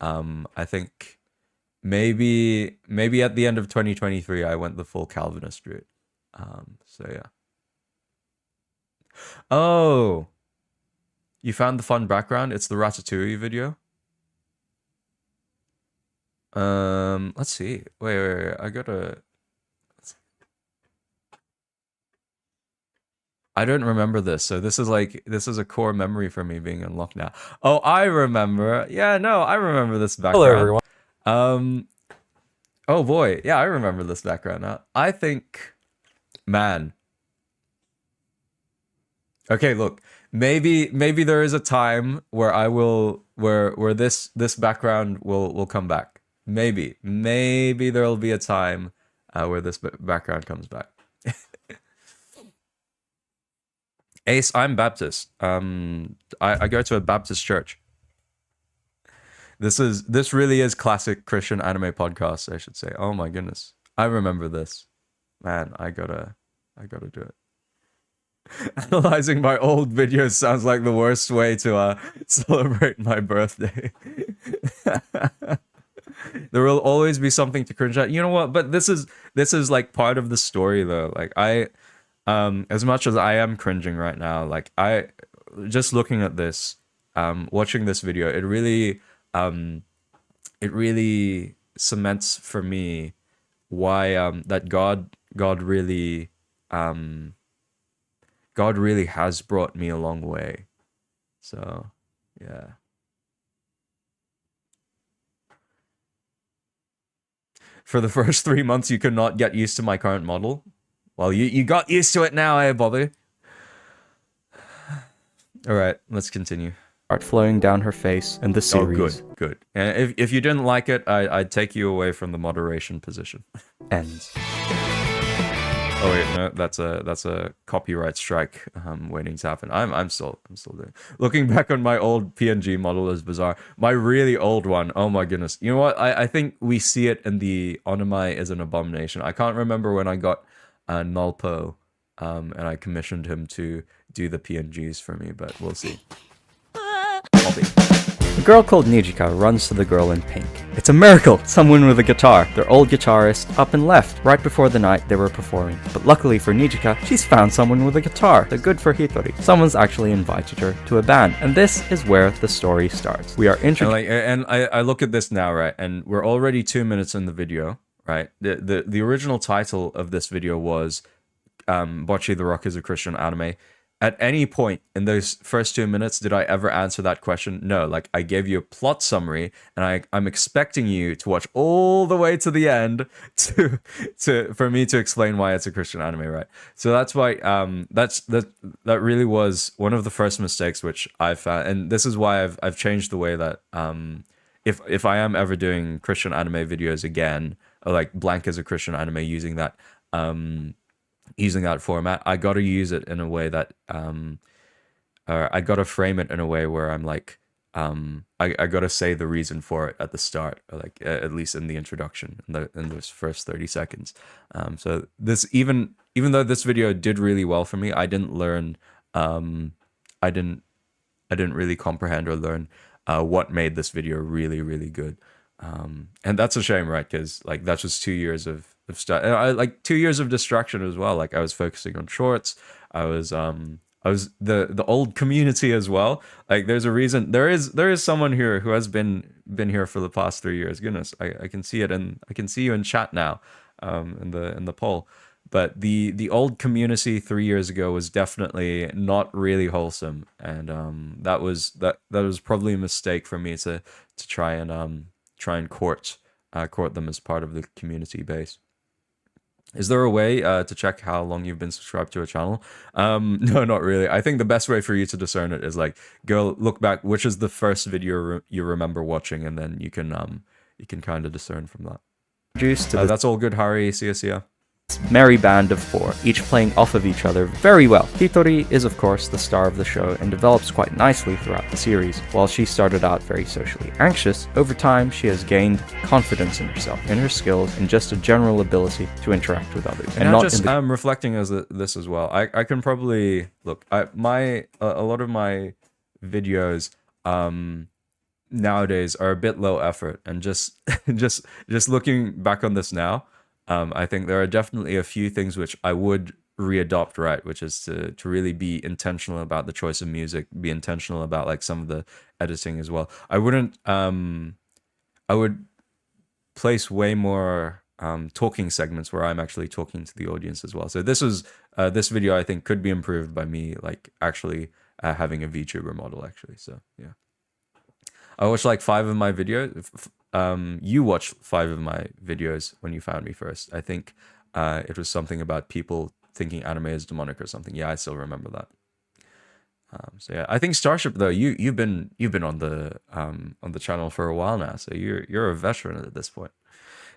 I think... Maybe at the end of 2023, I went the full Calvinist route. So yeah. Oh, you found the fun background? It's the Ratatouille video. Let's see. Wait. I don't remember this, so this is a core memory for me being unlocked now. Oh, I remember. Yeah, no, I remember this background. Hello, everyone. Oh boy, yeah, I remember this background now. I think, man. Okay, look, maybe there is a time where I will, where this background will come back. Maybe there'll be a time where this background comes back. Ace, I'm Baptist. I go to a Baptist church. This really is classic Christian anime podcast, I should say. Oh my goodness. I remember this. Man, I gotta do it. Analyzing my old videos sounds like the worst way to celebrate my birthday. There will always be something to cringe at. You know what? But this is like part of the story though. Like as much as I am cringing right now, like I just looking at this, watching this video, it really cements for me why that God really has brought me a long way. So yeah. For the first 3 months you could not get used to my current model. Well, you got used to it now, eh, Bobby? Alright, let's continue. Art flowing down her face and the series. Oh, good. And if you didn't like it, I'd take you away from the moderation position. Ends. Oh wait, no, that's a copyright strike waiting to happen. I'm still doing. Looking back on my old PNG model is bizarre. My really old one, oh my goodness. You know what? I think we see it in the Onomai is an Abomination. I can't remember when I got nullpo, and I commissioned him to do the PNGs for me, but we'll see. Bobby. A girl called Nijika runs to the girl in pink. It's a miracle! Someone with a guitar. Their old guitarist up and left right before the night they were performing. But luckily for Nijika, she's found someone with a guitar. So good for Hitori. Someone's actually invited her to a band. And this is where the story starts. We are introduced. And I look at this now, right? And we're already 2 minutes in the video, right? The original title of this video was Bocce the Rock is a Christian Anime. At any point in those first 2 minutes, did I ever answer that question? No, like I gave you a plot summary and I'm expecting you to watch all the way to the end for me to explain why it's a Christian anime, right? So that's why that really was one of the first mistakes which I found, and this is why I've changed the way that if I am ever doing Christian anime videos again, or like blank as a Christian anime using that using that format, I got to use it in a way that I got to frame it in a way where I'm like, I got to say the reason for it at the start, or like at least in the introduction, in those first 30 seconds. So this, even though this video did really well for me, I didn't learn, I didn't really comprehend or learn what made this video really, really good. And that's a shame, right? Because like that's just 2 years of stuff. Like 2 years of distraction as well. Like I was focusing on shorts. I was the old community as well. Like there's a reason there is someone here who has been here for the past 3 years. Goodness, I can see it, and I can see you in chat now, in the poll. But the old community 3 years ago was definitely not really wholesome, and that was probably a mistake for me to try and court them as part of the community base. Is there a way to check how long you've been subscribed to a channel? No, not really. I think the best way for you to discern it is like go look back, which is the first video you remember watching, and then you can kind of discern from that. That's all good, Harry. See ya. Merry band of four, each playing off of each other very well. Hitori is of course the star of the show and develops quite nicely throughout the series. While she started out very socially anxious, over time she has gained confidence in herself, in her skills, and just a general ability to interact with others. And not just I'm reflecting as this as well. I can probably look. A lot of my videos nowadays are a bit low effort, and just looking back on this now. I think there are definitely a few things which I would readopt, right? Which is to really be intentional about the choice of music, be intentional about like some of the editing as well. I wouldn't, I would place way more talking segments where I'm actually talking to the audience as well. So this video I think could be improved by me like actually having a VTuber model actually. So yeah, I watched like 5 of my videos. You watched 5 of my videos when you found me first. I think it was something about people thinking anime is demonic or something. Yeah, I still remember that. So yeah, I think Starship though, you've been on the channel for a while now, so you're a veteran at this point.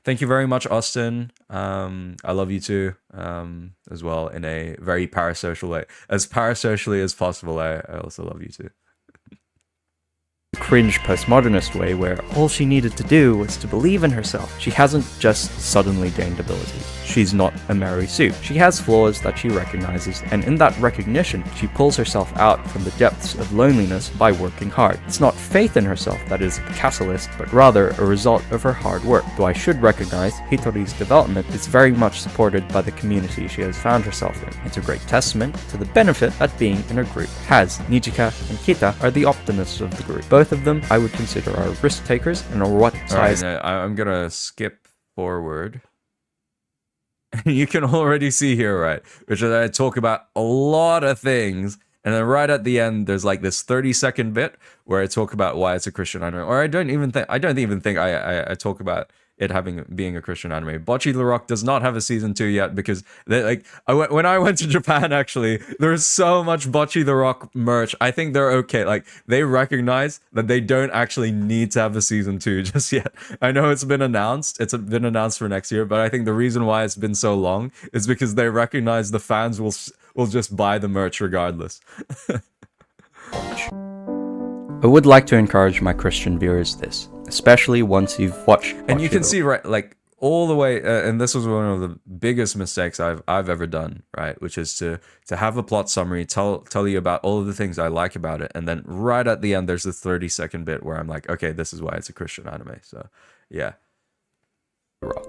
Thank you very much, Austin. I love you too, as well, in a very parasocial way, as parasocially as possible. I also love you too. Cringe postmodernist way where all she needed to do was to believe in herself. She hasn't just suddenly gained ability. She's not a Mary Sue. She has flaws that she recognizes, and in that recognition, she pulls herself out from the depths of loneliness by working hard. It's not faith in herself that is the catalyst, but rather a result of her hard work. Though I should recognize Hitori's development is very much supported by the community she has found herself in. It's a great testament to the benefit that being in a group has. Nijika and Kita are the optimists of the group. Both of them I would consider are risk takers and are what size. Right, I'm gonna skip forward. You can already see here, right, which is I talk about a lot of things, and then right at the end there's like this 30-second bit where I talk about why it's a Christian anime, or I don't even think I talk about it being a Christian anime. Bocce the Rock does not have a season 2 yet because when I went to Japan, actually there's so much Bocce the Rock merch. I think they're okay. Like they recognize that they don't actually need to have a season 2 just yet. I know it's been announced. It's been announced for next year, but I think the reason why it's been so long is because they recognize the fans will just buy the merch regardless. I would like to encourage my Christian viewers this, especially once you've watched. And you can see, right, like all the way, and this was one of the biggest mistakes I've ever done, right, which is to have a plot summary, tell you about all of the things I like about it, and then right at the end there's this 30-second bit where I'm like, okay, this is why it's a Christian anime. So yeah.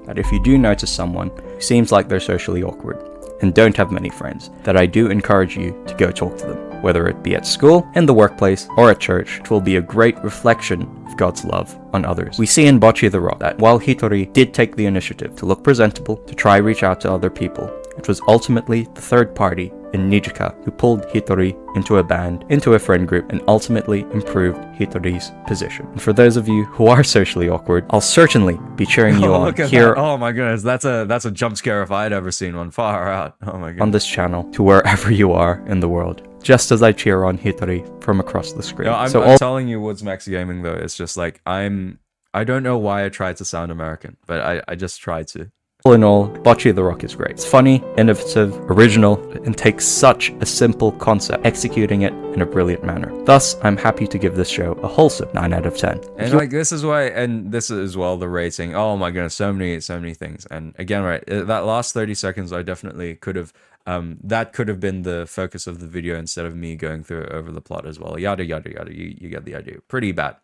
That if you do notice someone who seems like they're socially awkward and don't have many friends, that I do encourage you to go talk to them, whether it be at school, in the workplace, or at church. It will be a great reflection of God's love on others. We see in Bocce the Rock that while Hitori did take the initiative to look presentable, to try reach out to other people, it was ultimately the third party in Nijika who pulled Hitori into a band, into a friend group, and ultimately improved Hitori's position. And for those of you who are socially awkward, I'll certainly be cheering you on here. Oh my goodness, that's a jump scare if I'd ever seen one. Far out. Oh my goodness. On this channel to wherever you are in the world, just as I cheer on Hitori from across the screen. I'm telling you, Woods Max Gaming though, it's just like I don't know why I tried to sound American, but I just tried to. All in all, Bocce the Rock is great. It's funny, innovative, original, and takes such a simple concept, executing it in a brilliant manner. Thus, I'm happy to give this show a wholesome 9 out of 10. And like this is why, and this is as well the rating. Oh my goodness, so many things. And again, right, that last 30 seconds, I definitely could have. That could have been the focus of the video instead of me going through over the plot as well. Yada yada yada. You get the idea. Pretty bad.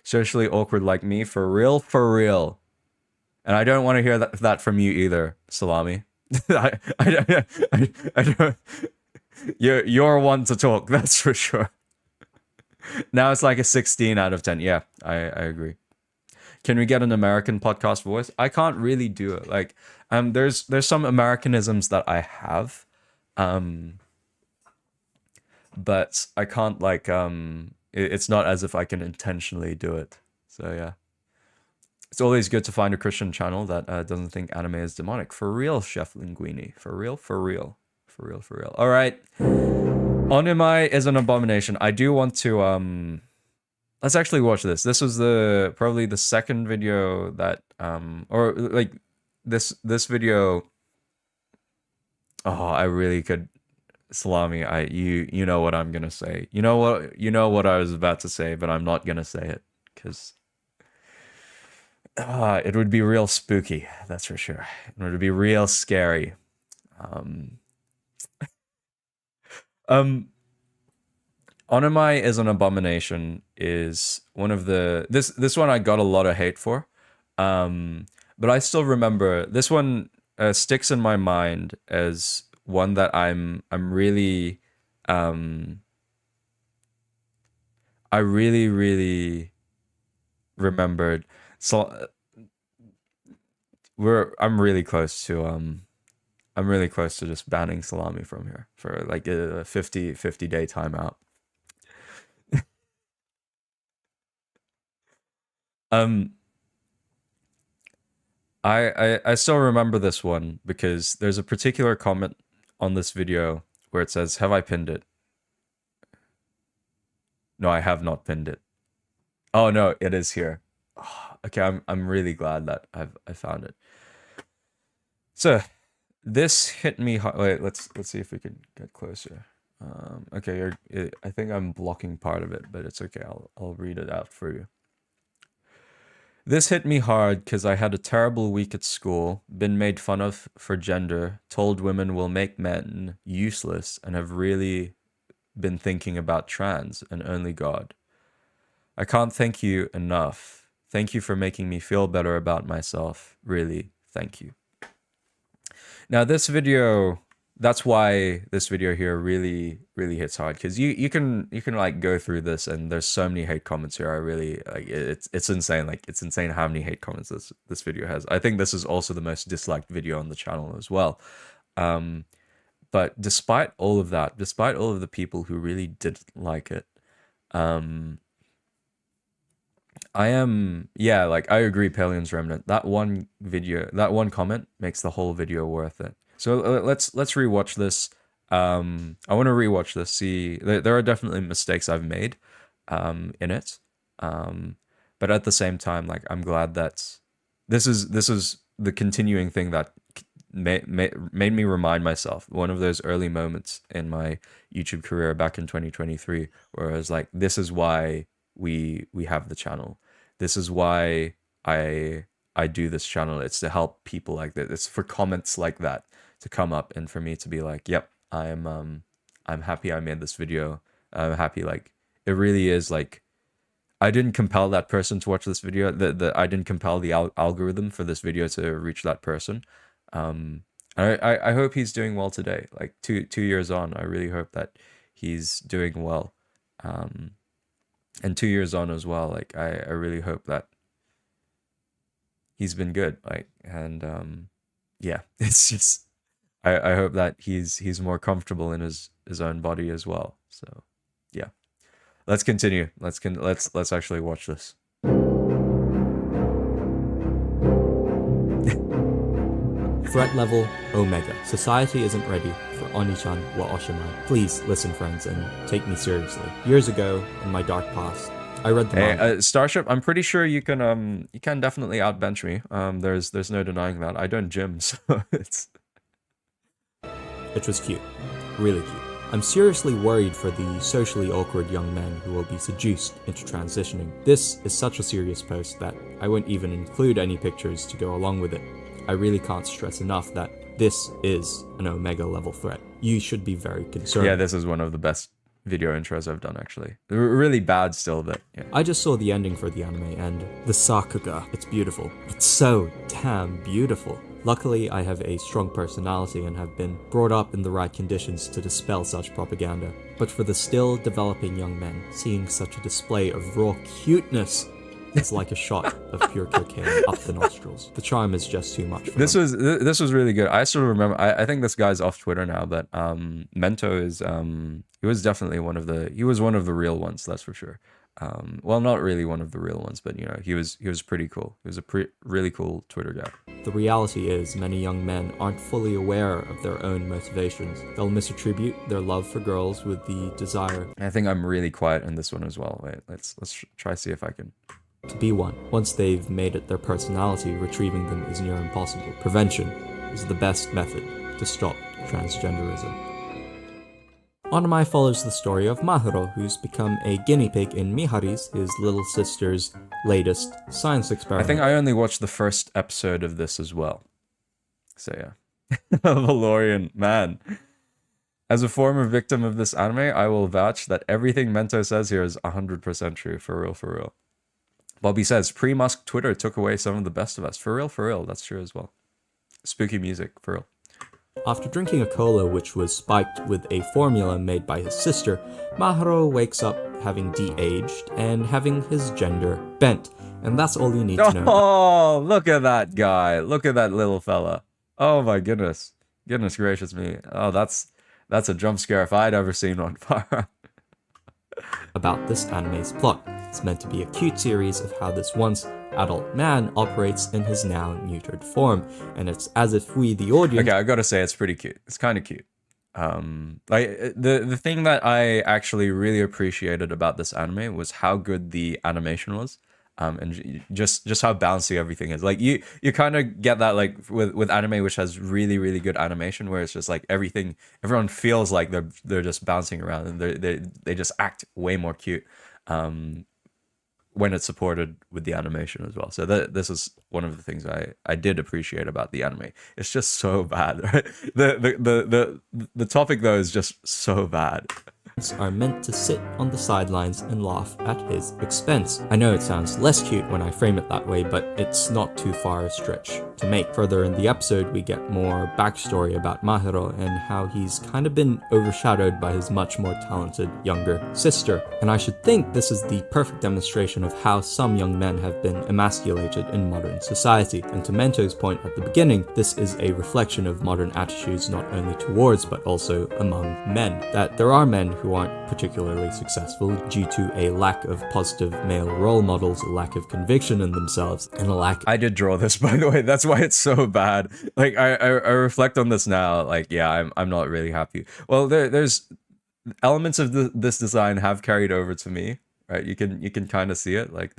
Socially awkward like me, for real, for real. And I don't want to hear that from you either, Salami. I don't. You're one to talk, that's for sure. Now it's like a 16 out of 10. Yeah, I agree. Can we get an American podcast voice? I can't really do it. Like, there's some Americanisms that I have, but I can't like it's not as if I can intentionally do it. So yeah. It's always good to find a Christian channel that doesn't think anime is demonic. For real, Chef Linguini. For real. All right. Onimai is an abomination. I do want to let's actually watch this. This was probably the second video that or like this video. Oh, I really could. Salami, you know what I'm gonna say. You know what I was about to say, but I'm not gonna say it because it would be real spooky, that's for sure. It would be real scary. Onomai is an abomination is one of the this one I got a lot of hate for. But I still remember this one sticks in my mind as one that I'm really I really remembered. So I'm really close to just banning Salami from here for like a 50 day timeout. I still remember this one because there's a particular comment on this video where it says, "Have I pinned it?" No, I have not pinned it. Oh no, it is here. Oh, okay, I'm really glad that I found it. So this hit me hard. Wait, let's see if we can get closer. Okay, I think I'm blocking part of it, but it's okay. I'll read it out for you. This hit me hard because I had a terrible week at school, been made fun of for gender, told women will make men useless, and have really been thinking about trans and only God. I can't thank you enough. Thank you for making me feel better about myself. Really, thank you. Now this video, that's why this video here really hits hard, because you can like go through this and there's so many hate comments here. I really like it's insane. Like it's insane how many hate comments this video has. I think this is also the most disliked video on the channel as well. But despite all of that, despite all of the people who really didn't like it, I agree, Palion's Remnant. That one comment makes the whole video worth it. So let's rewatch this. I want to rewatch this. See, there are definitely mistakes I've made in it. But at the same time, like I'm glad that this is the continuing thing that made me remind myself. One of those early moments in my YouTube career back in 2023, where I was like, this is why we have the channel. This is why I do this channel. It's to help people like that. It's for comments like that to come up and for me to be like, yep, I'm happy I made this video. I'm happy, like it really is like I didn't compel that person to watch this video. I didn't compel the algorithm for this video to reach that person. I hope he's doing well today. Like two years on, I really hope that he's doing well. And 2 years on as well, like I really hope that he's been good. Like, and yeah, it's just I hope that he's more comfortable in his own body as well. So yeah, let's continue. Let's actually watch this. Threat level Omega. Society isn't ready for Oni-chan wa Oshimai. Please listen, friends, and take me seriously. Years ago, in my dark past, I read the manga. Starship, I'm pretty sure you can definitely outbench me. There's no denying that. I don't gym, so it's... It was cute. Really cute. I'm seriously worried for the socially awkward young men who will be seduced into transitioning. This is such a serious post that I won't even include any pictures to go along with it. I really can't stress enough that this is an Omega level threat. You should be very concerned. Yeah, this is one of the best video intros I've done, actually. They're really bad still, but yeah. I just saw the ending for the anime and the Sakuga. It's beautiful. It's so damn beautiful. Luckily, I have a strong personality and have been brought up in the right conditions to dispel such propaganda. But for the still developing young men, seeing such a display of raw cuteness is like a shot of pure cocaine up the nostrils. The charm is just too much for this them. was really good. I still remember, I think this guy's off Twitter now, but Mento is he was definitely one of the real ones, that's for sure. Well, not really one of the real ones, but you know, he was pretty cool. He was a really cool Twitter guy. The reality is many young men aren't fully aware of their own motivations. They'll misattribute their love for girls with the desire. I think I'm really quiet in this one as well. Wait, let's try see if I can. To be one. Once they've made it their personality, retrieving them is near impossible. Prevention is the best method to stop transgenderism. Anime follows the story of Mahiro, who's become a guinea pig in Mihari's, his little sister's, latest science experiment. I think I only watched the first episode of this as well. So yeah. Valorian, man. As a former victim of this anime, I will vouch that everything Mento says here is 100% true. For real, for real. Bobby says, pre-Musk Twitter took away some of the best of us. For real, that's true as well. Spooky music, for real. After drinking a cola which was spiked with a formula made by his sister, Mahiro wakes up having de-aged and having his gender bent. And that's all you need to know. Oh, look at that guy. Look at that little fella. Oh my goodness. Goodness gracious me. Oh, that's a jump scare if I'd ever seen one. About this anime's plot. It's meant to be a cute series of how this once adult man operates in his now neutered form, and it's as if we, the audience... Okay, I gotta say, it's pretty cute. It's kind of cute. Like the thing that I actually really appreciated about this anime was how good the animation was. And just how bouncy everything is. Like you kind of get that like with anime which has really good animation, where it's just like everyone feels like they're just bouncing around, and they just act way more cute when it's supported with the animation as well. So this is one of the things I did appreciate about the anime. It's just so bad, right? The topic though is just so bad. Are meant to sit on the sidelines and laugh at his expense. I know it sounds less cute when I frame it that way, but it's not too far a stretch to make. Further in the episode, we get more backstory about Mahiro and how he's kind of been overshadowed by his much more talented younger sister. And I should think this is the perfect demonstration of how some young men have been emasculated in modern society. And to Mento's point at the beginning, this is a reflection of modern attitudes not only towards but also among men. That there are men who aren't particularly successful due to a lack of positive male role models, a lack of conviction in themselves, and a lack... I did draw this, by the way. That's why it's so bad. Like I reflect on this now. Like yeah, I'm not really happy. Well, there's elements of this design have carried over to me, right? You can kind of see it. Like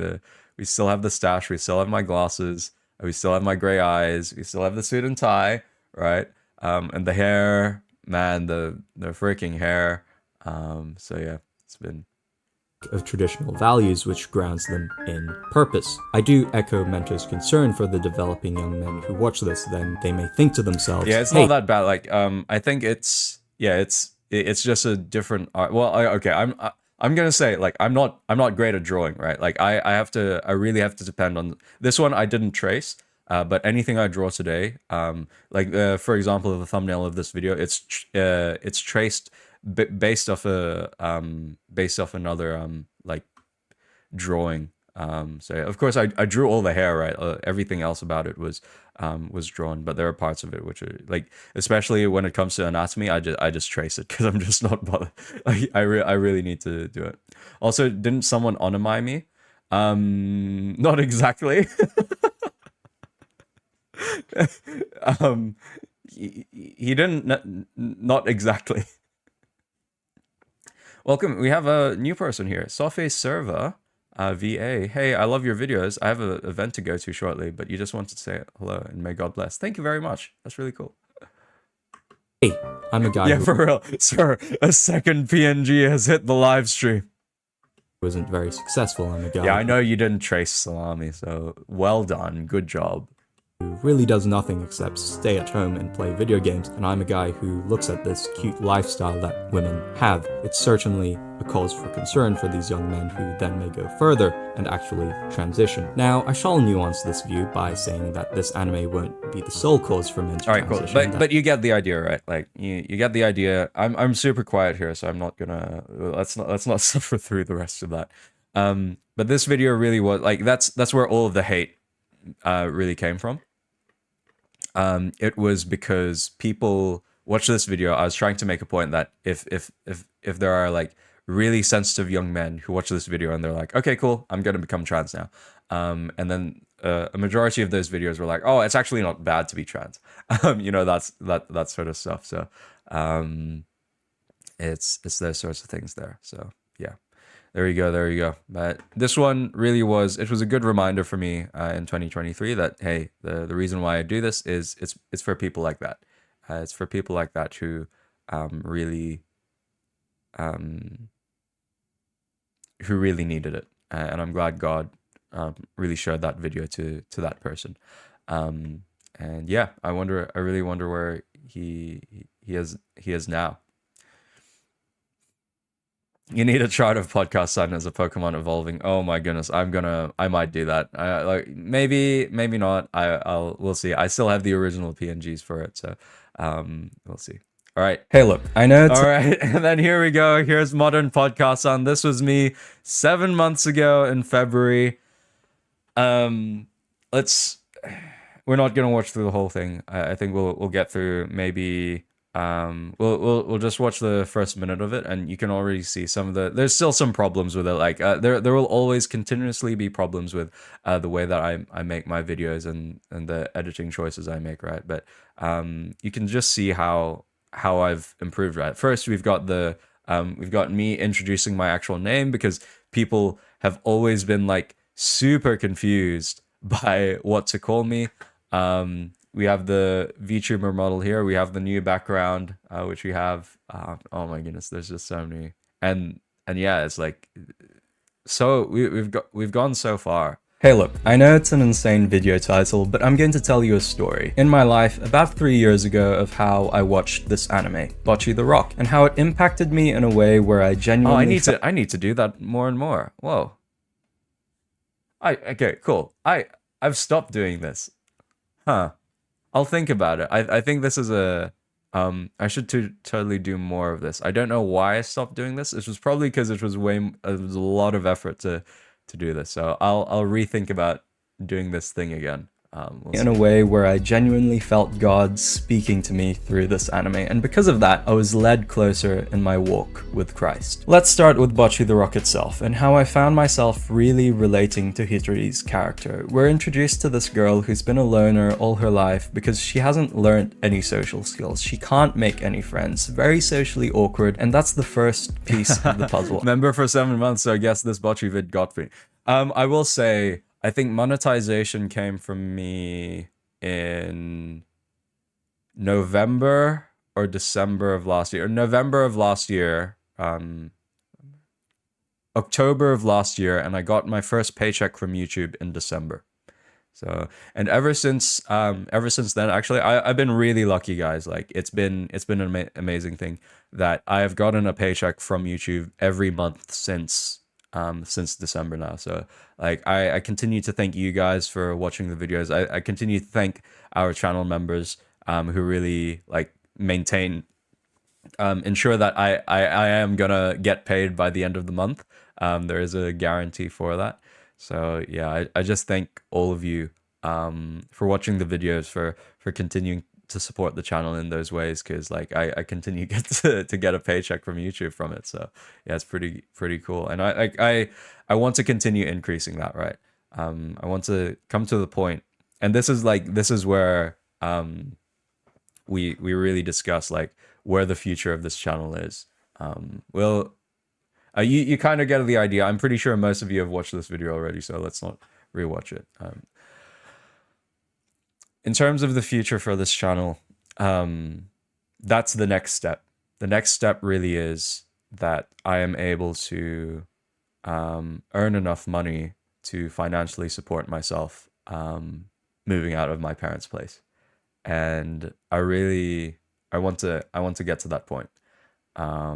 we still have the stash, we still have my glasses, we still have my gray eyes, we still have the suit and tie, right? And the hair, man, the freaking hair. So yeah, it's been of traditional values which grounds them in purpose. I do echo Mento's concern for the developing young men who watch this. Then they may think to themselves, yeah, it's hey, not that bad. Like I think it's just a different art. Well, okay, I'm gonna say like I'm not great at drawing, right? Like I really have to depend on this one. I didn't trace. But anything I draw today, like for example, the thumbnail of this video, it's traced based off another like drawing. So yeah, of course I drew all the hair, right? Everything else about it was drawn, but there are parts of it which are like, especially when it comes to anatomy, I just trace it because I'm just not bothered. Like I really need to do it. Also, didn't someone onomai me? Not exactly. He didn't, not exactly. Welcome, we have a new person here, Sophie Serva. VA, hey, I love your videos. I have an event to go to shortly, but you just wanted to say hello and may God bless. Thank you very much. That's really cool. Hey, I'm a guy Yeah, who for real. Sir, a second PNG has hit the live stream. wasn't very successful. I'm a guy Yeah, I know you didn't trace salami, so well done. Good job. who really does nothing except stay at home and play video games, and I'm a guy who looks at this cute lifestyle that women have. It's certainly a cause for concern for these young men who then may go further and actually transition. Now, I shall nuance this view by saying that this anime won't be the sole cause for men to All right, cool. transition. But you get the idea, right? Like you get the idea. I'm super quiet here, so I'm not gonna let's not suffer through the rest of that. But this video really was like that's where all of the hate really came from. It was because people watch this video. I was trying to make a point that if there are like really sensitive young men who watch this video and they're like, okay, cool, I'm gonna become trans now, and then a majority of those videos were like, oh, it's actually not bad to be trans, you know, that sort of stuff. So it's those sorts of things there. So yeah. There you go. But this one really was, it was a good reminder for me in 2023 that, hey, the reason why I do this is it's for people like that. It's for people like that who really needed it. And I'm glad God really showed that video to that person. And yeah, I really wonder where he is now. You need a chart of podcast sign as a Pokemon evolving. Oh my goodness, I might do that. Like maybe not. We'll see. I still have the original PNGs for it, so we'll see. All right. Hey, look, I know it's all right, and then here we go. Here's modern podcast sign. This was me 7 months ago in February. We're not gonna watch through the whole thing. I think we'll get through maybe. We'll just watch the first minute of it, and you can already see some of there's still some problems with it. Like there will always continuously be problems with the way that I make my videos and the editing choices I make, right? But you can just see how I've improved, right? First, we've got me introducing my actual name, because people have always been like super confused by what to call me. We have the VTuber model here. We have the new background, which we have. Oh my goodness, there's just so many. And yeah, it's like, so we've gone so far. Hey, look, I know it's an insane video title, but I'm going to tell you a story in my life about 3 years ago of how I watched this anime, Bocce the Rock, and how it impacted me in a way where I genuinely I need to do that more and more. Whoa. Okay, cool. I've stopped doing this. Huh. I'll think about it. I think this is I should totally do more of this. I don't know why I stopped doing this. It was probably because it was a lot of effort to do this. So I'll rethink about doing this thing again. in a way where I genuinely felt God speaking to me through this anime, and because of that, I was led closer in my walk with Christ. Let's start with Bocce the Rock itself, and how I found myself really relating to Hitori's character. We're introduced to this girl who's been a loner all her life because she hasn't learned any social skills. She can't make any friends, very socially awkward, and that's the first piece of the puzzle. Member for 7 months, so I guess this Bocce vid got me. I will say, I think monetization came from me in November or December of last year. November of last year, October of last year, and I got my first paycheck from YouTube in December. So, and ever since then, actually, I've been really lucky, guys. Like it's been an amazing thing that I have gotten a paycheck from YouTube every month since December now. So like I continue to thank you guys for watching the videos. I continue to thank our channel members who really like ensure that I am gonna get paid by the end of the month. There is a guarantee for that. So yeah, I just thank all of you for watching the videos, for continuing to support the channel in those ways, because like I continue to get a paycheck from YouTube from it. So yeah, it's pretty cool, and I want to continue increasing that, right? I want to come to the point, and this is where we really discuss like where the future of this channel is. Well, You kind of get the idea. I'm pretty sure most of you have watched this video already, so let's not rewatch it. In terms of the future for this channel, that's the next step. The next step really is that I am able to earn enough money to financially support myself moving out of my parents' place. And I want to get to that point. I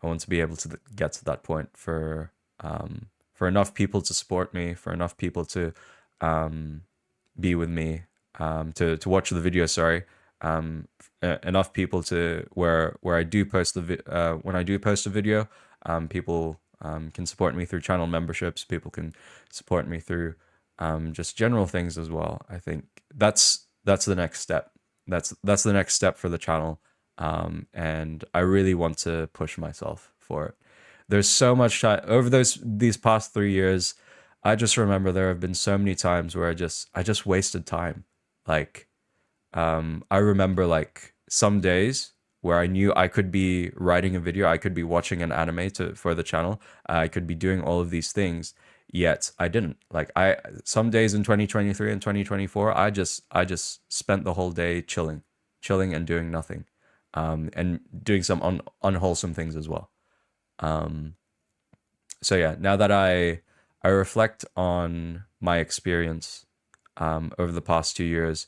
want to be able to get to that point for enough people to support me, for enough people to be with me, to watch the video. Sorry, enough people to where I do post when I do post a video, people can support me through channel memberships. People can support me through just general things as well. I think that's the next step. That's the next step for the channel. And I really want to push myself for it. There's so much time over these past 3 years. I just remember there have been so many times where I just wasted time. Like, I remember like some days where I knew I could be writing a video, I could be watching an anime for the channel, I could be doing all of these things, yet I didn't. Like some days in 2023 and 2024, I just spent the whole day chilling and doing nothing, and doing some unwholesome things as well. So yeah, now that I reflect on my experience over the past 2 years,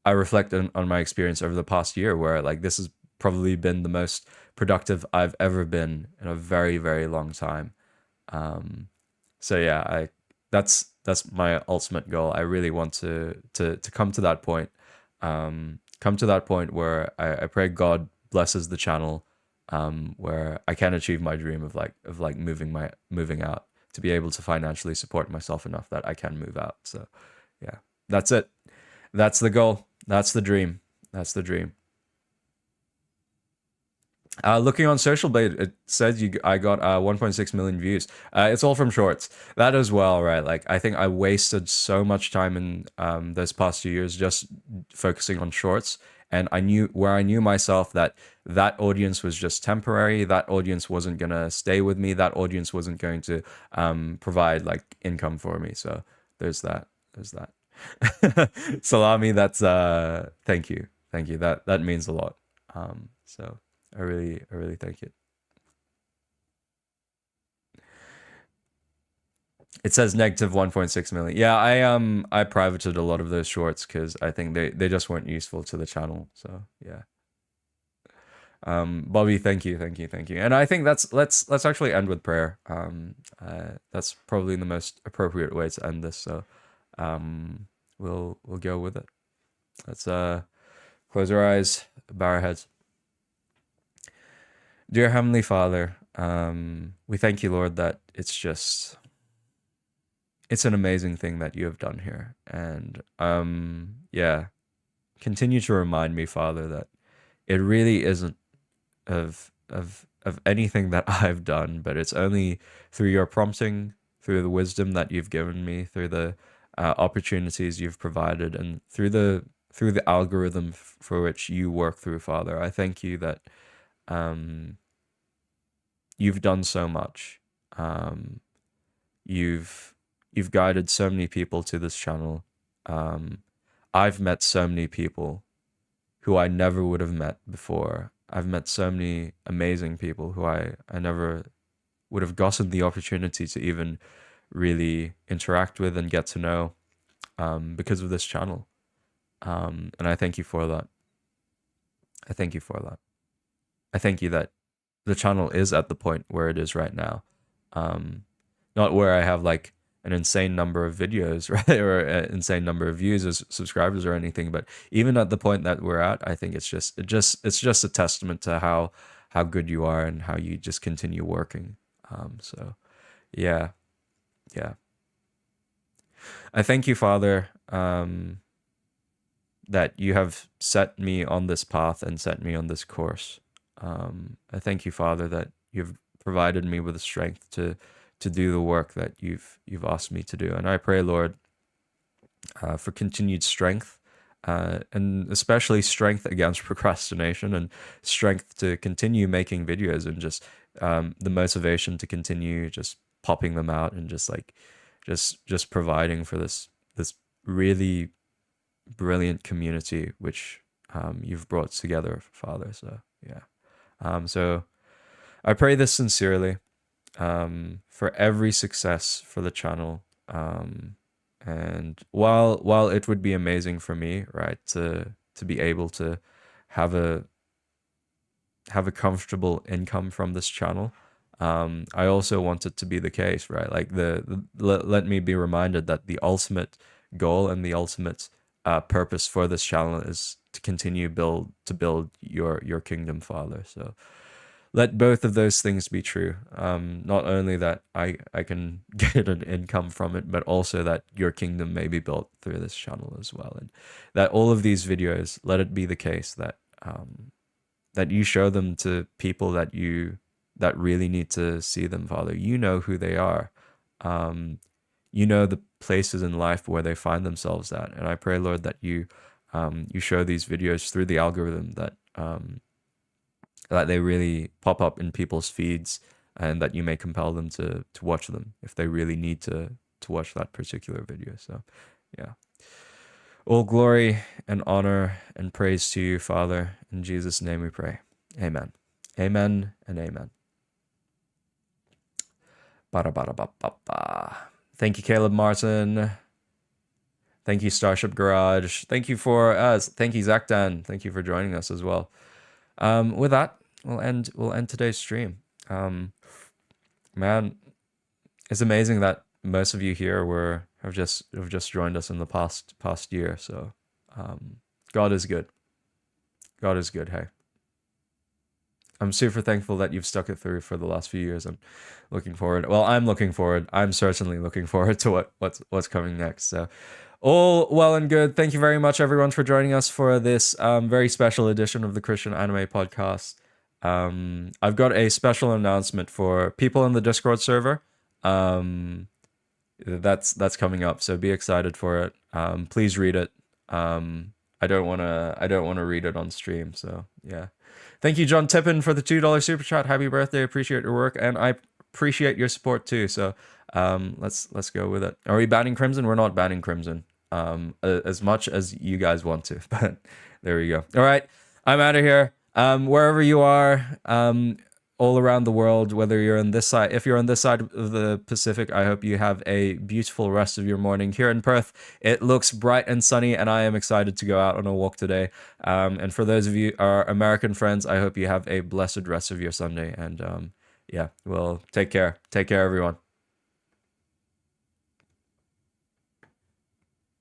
I reflect on my experience over the past year, where like this has probably been the most productive I've ever been in a very, very long time. So yeah, that's my ultimate goal. I really want to come to that point. Come to that point where I pray God blesses the channel, where I can achieve my dream of moving out, to be able to financially support myself enough that I can move out. So yeah, that's it. That's the goal. That's the dream. That's the dream. Looking on Social Blade, it says I got 1.6 million views. It's all from shorts. That as well, right? Like, I think I wasted so much time in those past 2 years just focusing on shorts, and I knew myself that audience was just temporary. That audience wasn't gonna stay with me. That audience wasn't going to provide like income for me. So there's that. Salami, that's thank you. That means a lot. So I really thank you. It says negative 1.6 million. Yeah, I privated a lot of those shorts because I think they just weren't useful to the channel. So yeah. Bobby, thank you. And I think let's actually end with prayer. That's probably the most appropriate way to end this. So we'll go with it. Let's close our eyes, bow our heads. Dear Heavenly Father, we thank you, Lord, that it's an amazing thing that you have done here. And yeah, continue to remind me, Father, that it really isn't of anything that I've done, but it's only through your prompting, through the wisdom that you've given me, through the opportunities you've provided, and through the algorithm for which you work through, Father. I thank you that you've done so much. You've guided so many people to this channel. I've met so many people who I never would have met before. I've met so many amazing people who I never would have gotten the opportunity to even really interact with and get to know because of this channel. And I thank you for that. I thank you that the channel is at the point where it is right now. Not where I have like an insane number of videos, right, or an insane number of views or subscribers or anything, but even at the point that we're at, I think it's just a testament to how good you are and how you just continue working. So yeah. I thank you, Father, that you have set me on this path and set me on this course. I thank you, Father, that you've provided me with the strength to do the work that you've asked me to do. And I pray, Lord, for continued strength and especially strength against procrastination and strength to continue making videos and just the motivation to continue just popping them out and just like just providing for this really brilliant community which you've brought together, Father. So yeah, so I pray this sincerely for every success for the channel. And while it would be amazing for me, right, to be able to have a comfortable income from this channel, I also want it to be the case, right? Like let me be reminded that the ultimate goal and the ultimate purpose for this channel is to continue to build your kingdom, Father. So let both of those things be true. Not only that I can get an income from it, but also that your kingdom may be built through this channel as well. And that all of these videos, let it be the case that that you show them to people that really need to see them, Father. You know who they are. You know the places in life where they find themselves at. And I pray, Lord, that you show these videos through the algorithm that they really pop up in people's feeds, and that you may compel them to watch them if they really need to watch that particular video. So yeah, all glory and honor and praise to you, Father. In Jesus' name we pray. Amen. Amen and amen. Ba-da-ba-da-ba-ba-ba. Thank you, Caleb Martin. Thank you, Starship Garage. Thank you thank you, Zakdan. Thank you for joining us as well. With that, we'll end today's stream. Man, it's amazing that most of you here have just joined us in the past year. So God is good. God is good. Hey, I'm super thankful that you've stuck it through for the last few years. I'm looking forward. Well, I'm looking forward. I'm certainly looking forward to what's coming next. So all well and good. Thank you very much, everyone, for joining us for this very special edition of the Christian Anime Podcast. I've got a special announcement for people in the Discord server. That's coming up, so be excited for it. Please read it. I don't want to read it on stream. So yeah. Thank you, John Tippin, for the $2 super chat. Happy birthday! Appreciate your work, and I appreciate your support too. So let's go with it. Are we banning Crimson? We're not banning Crimson. As much as you guys want to, but there we go. All right, I'm out of here. Wherever you are, all around the world, whether you're on this side, if you're on this side of the Pacific, I hope you have a beautiful rest of your morning. Here in Perth, it looks bright and sunny, and I am excited to go out on a walk today. And for those of you, our American friends, I hope you have a blessed rest of your Sunday. And yeah, well, take care. Take care, everyone.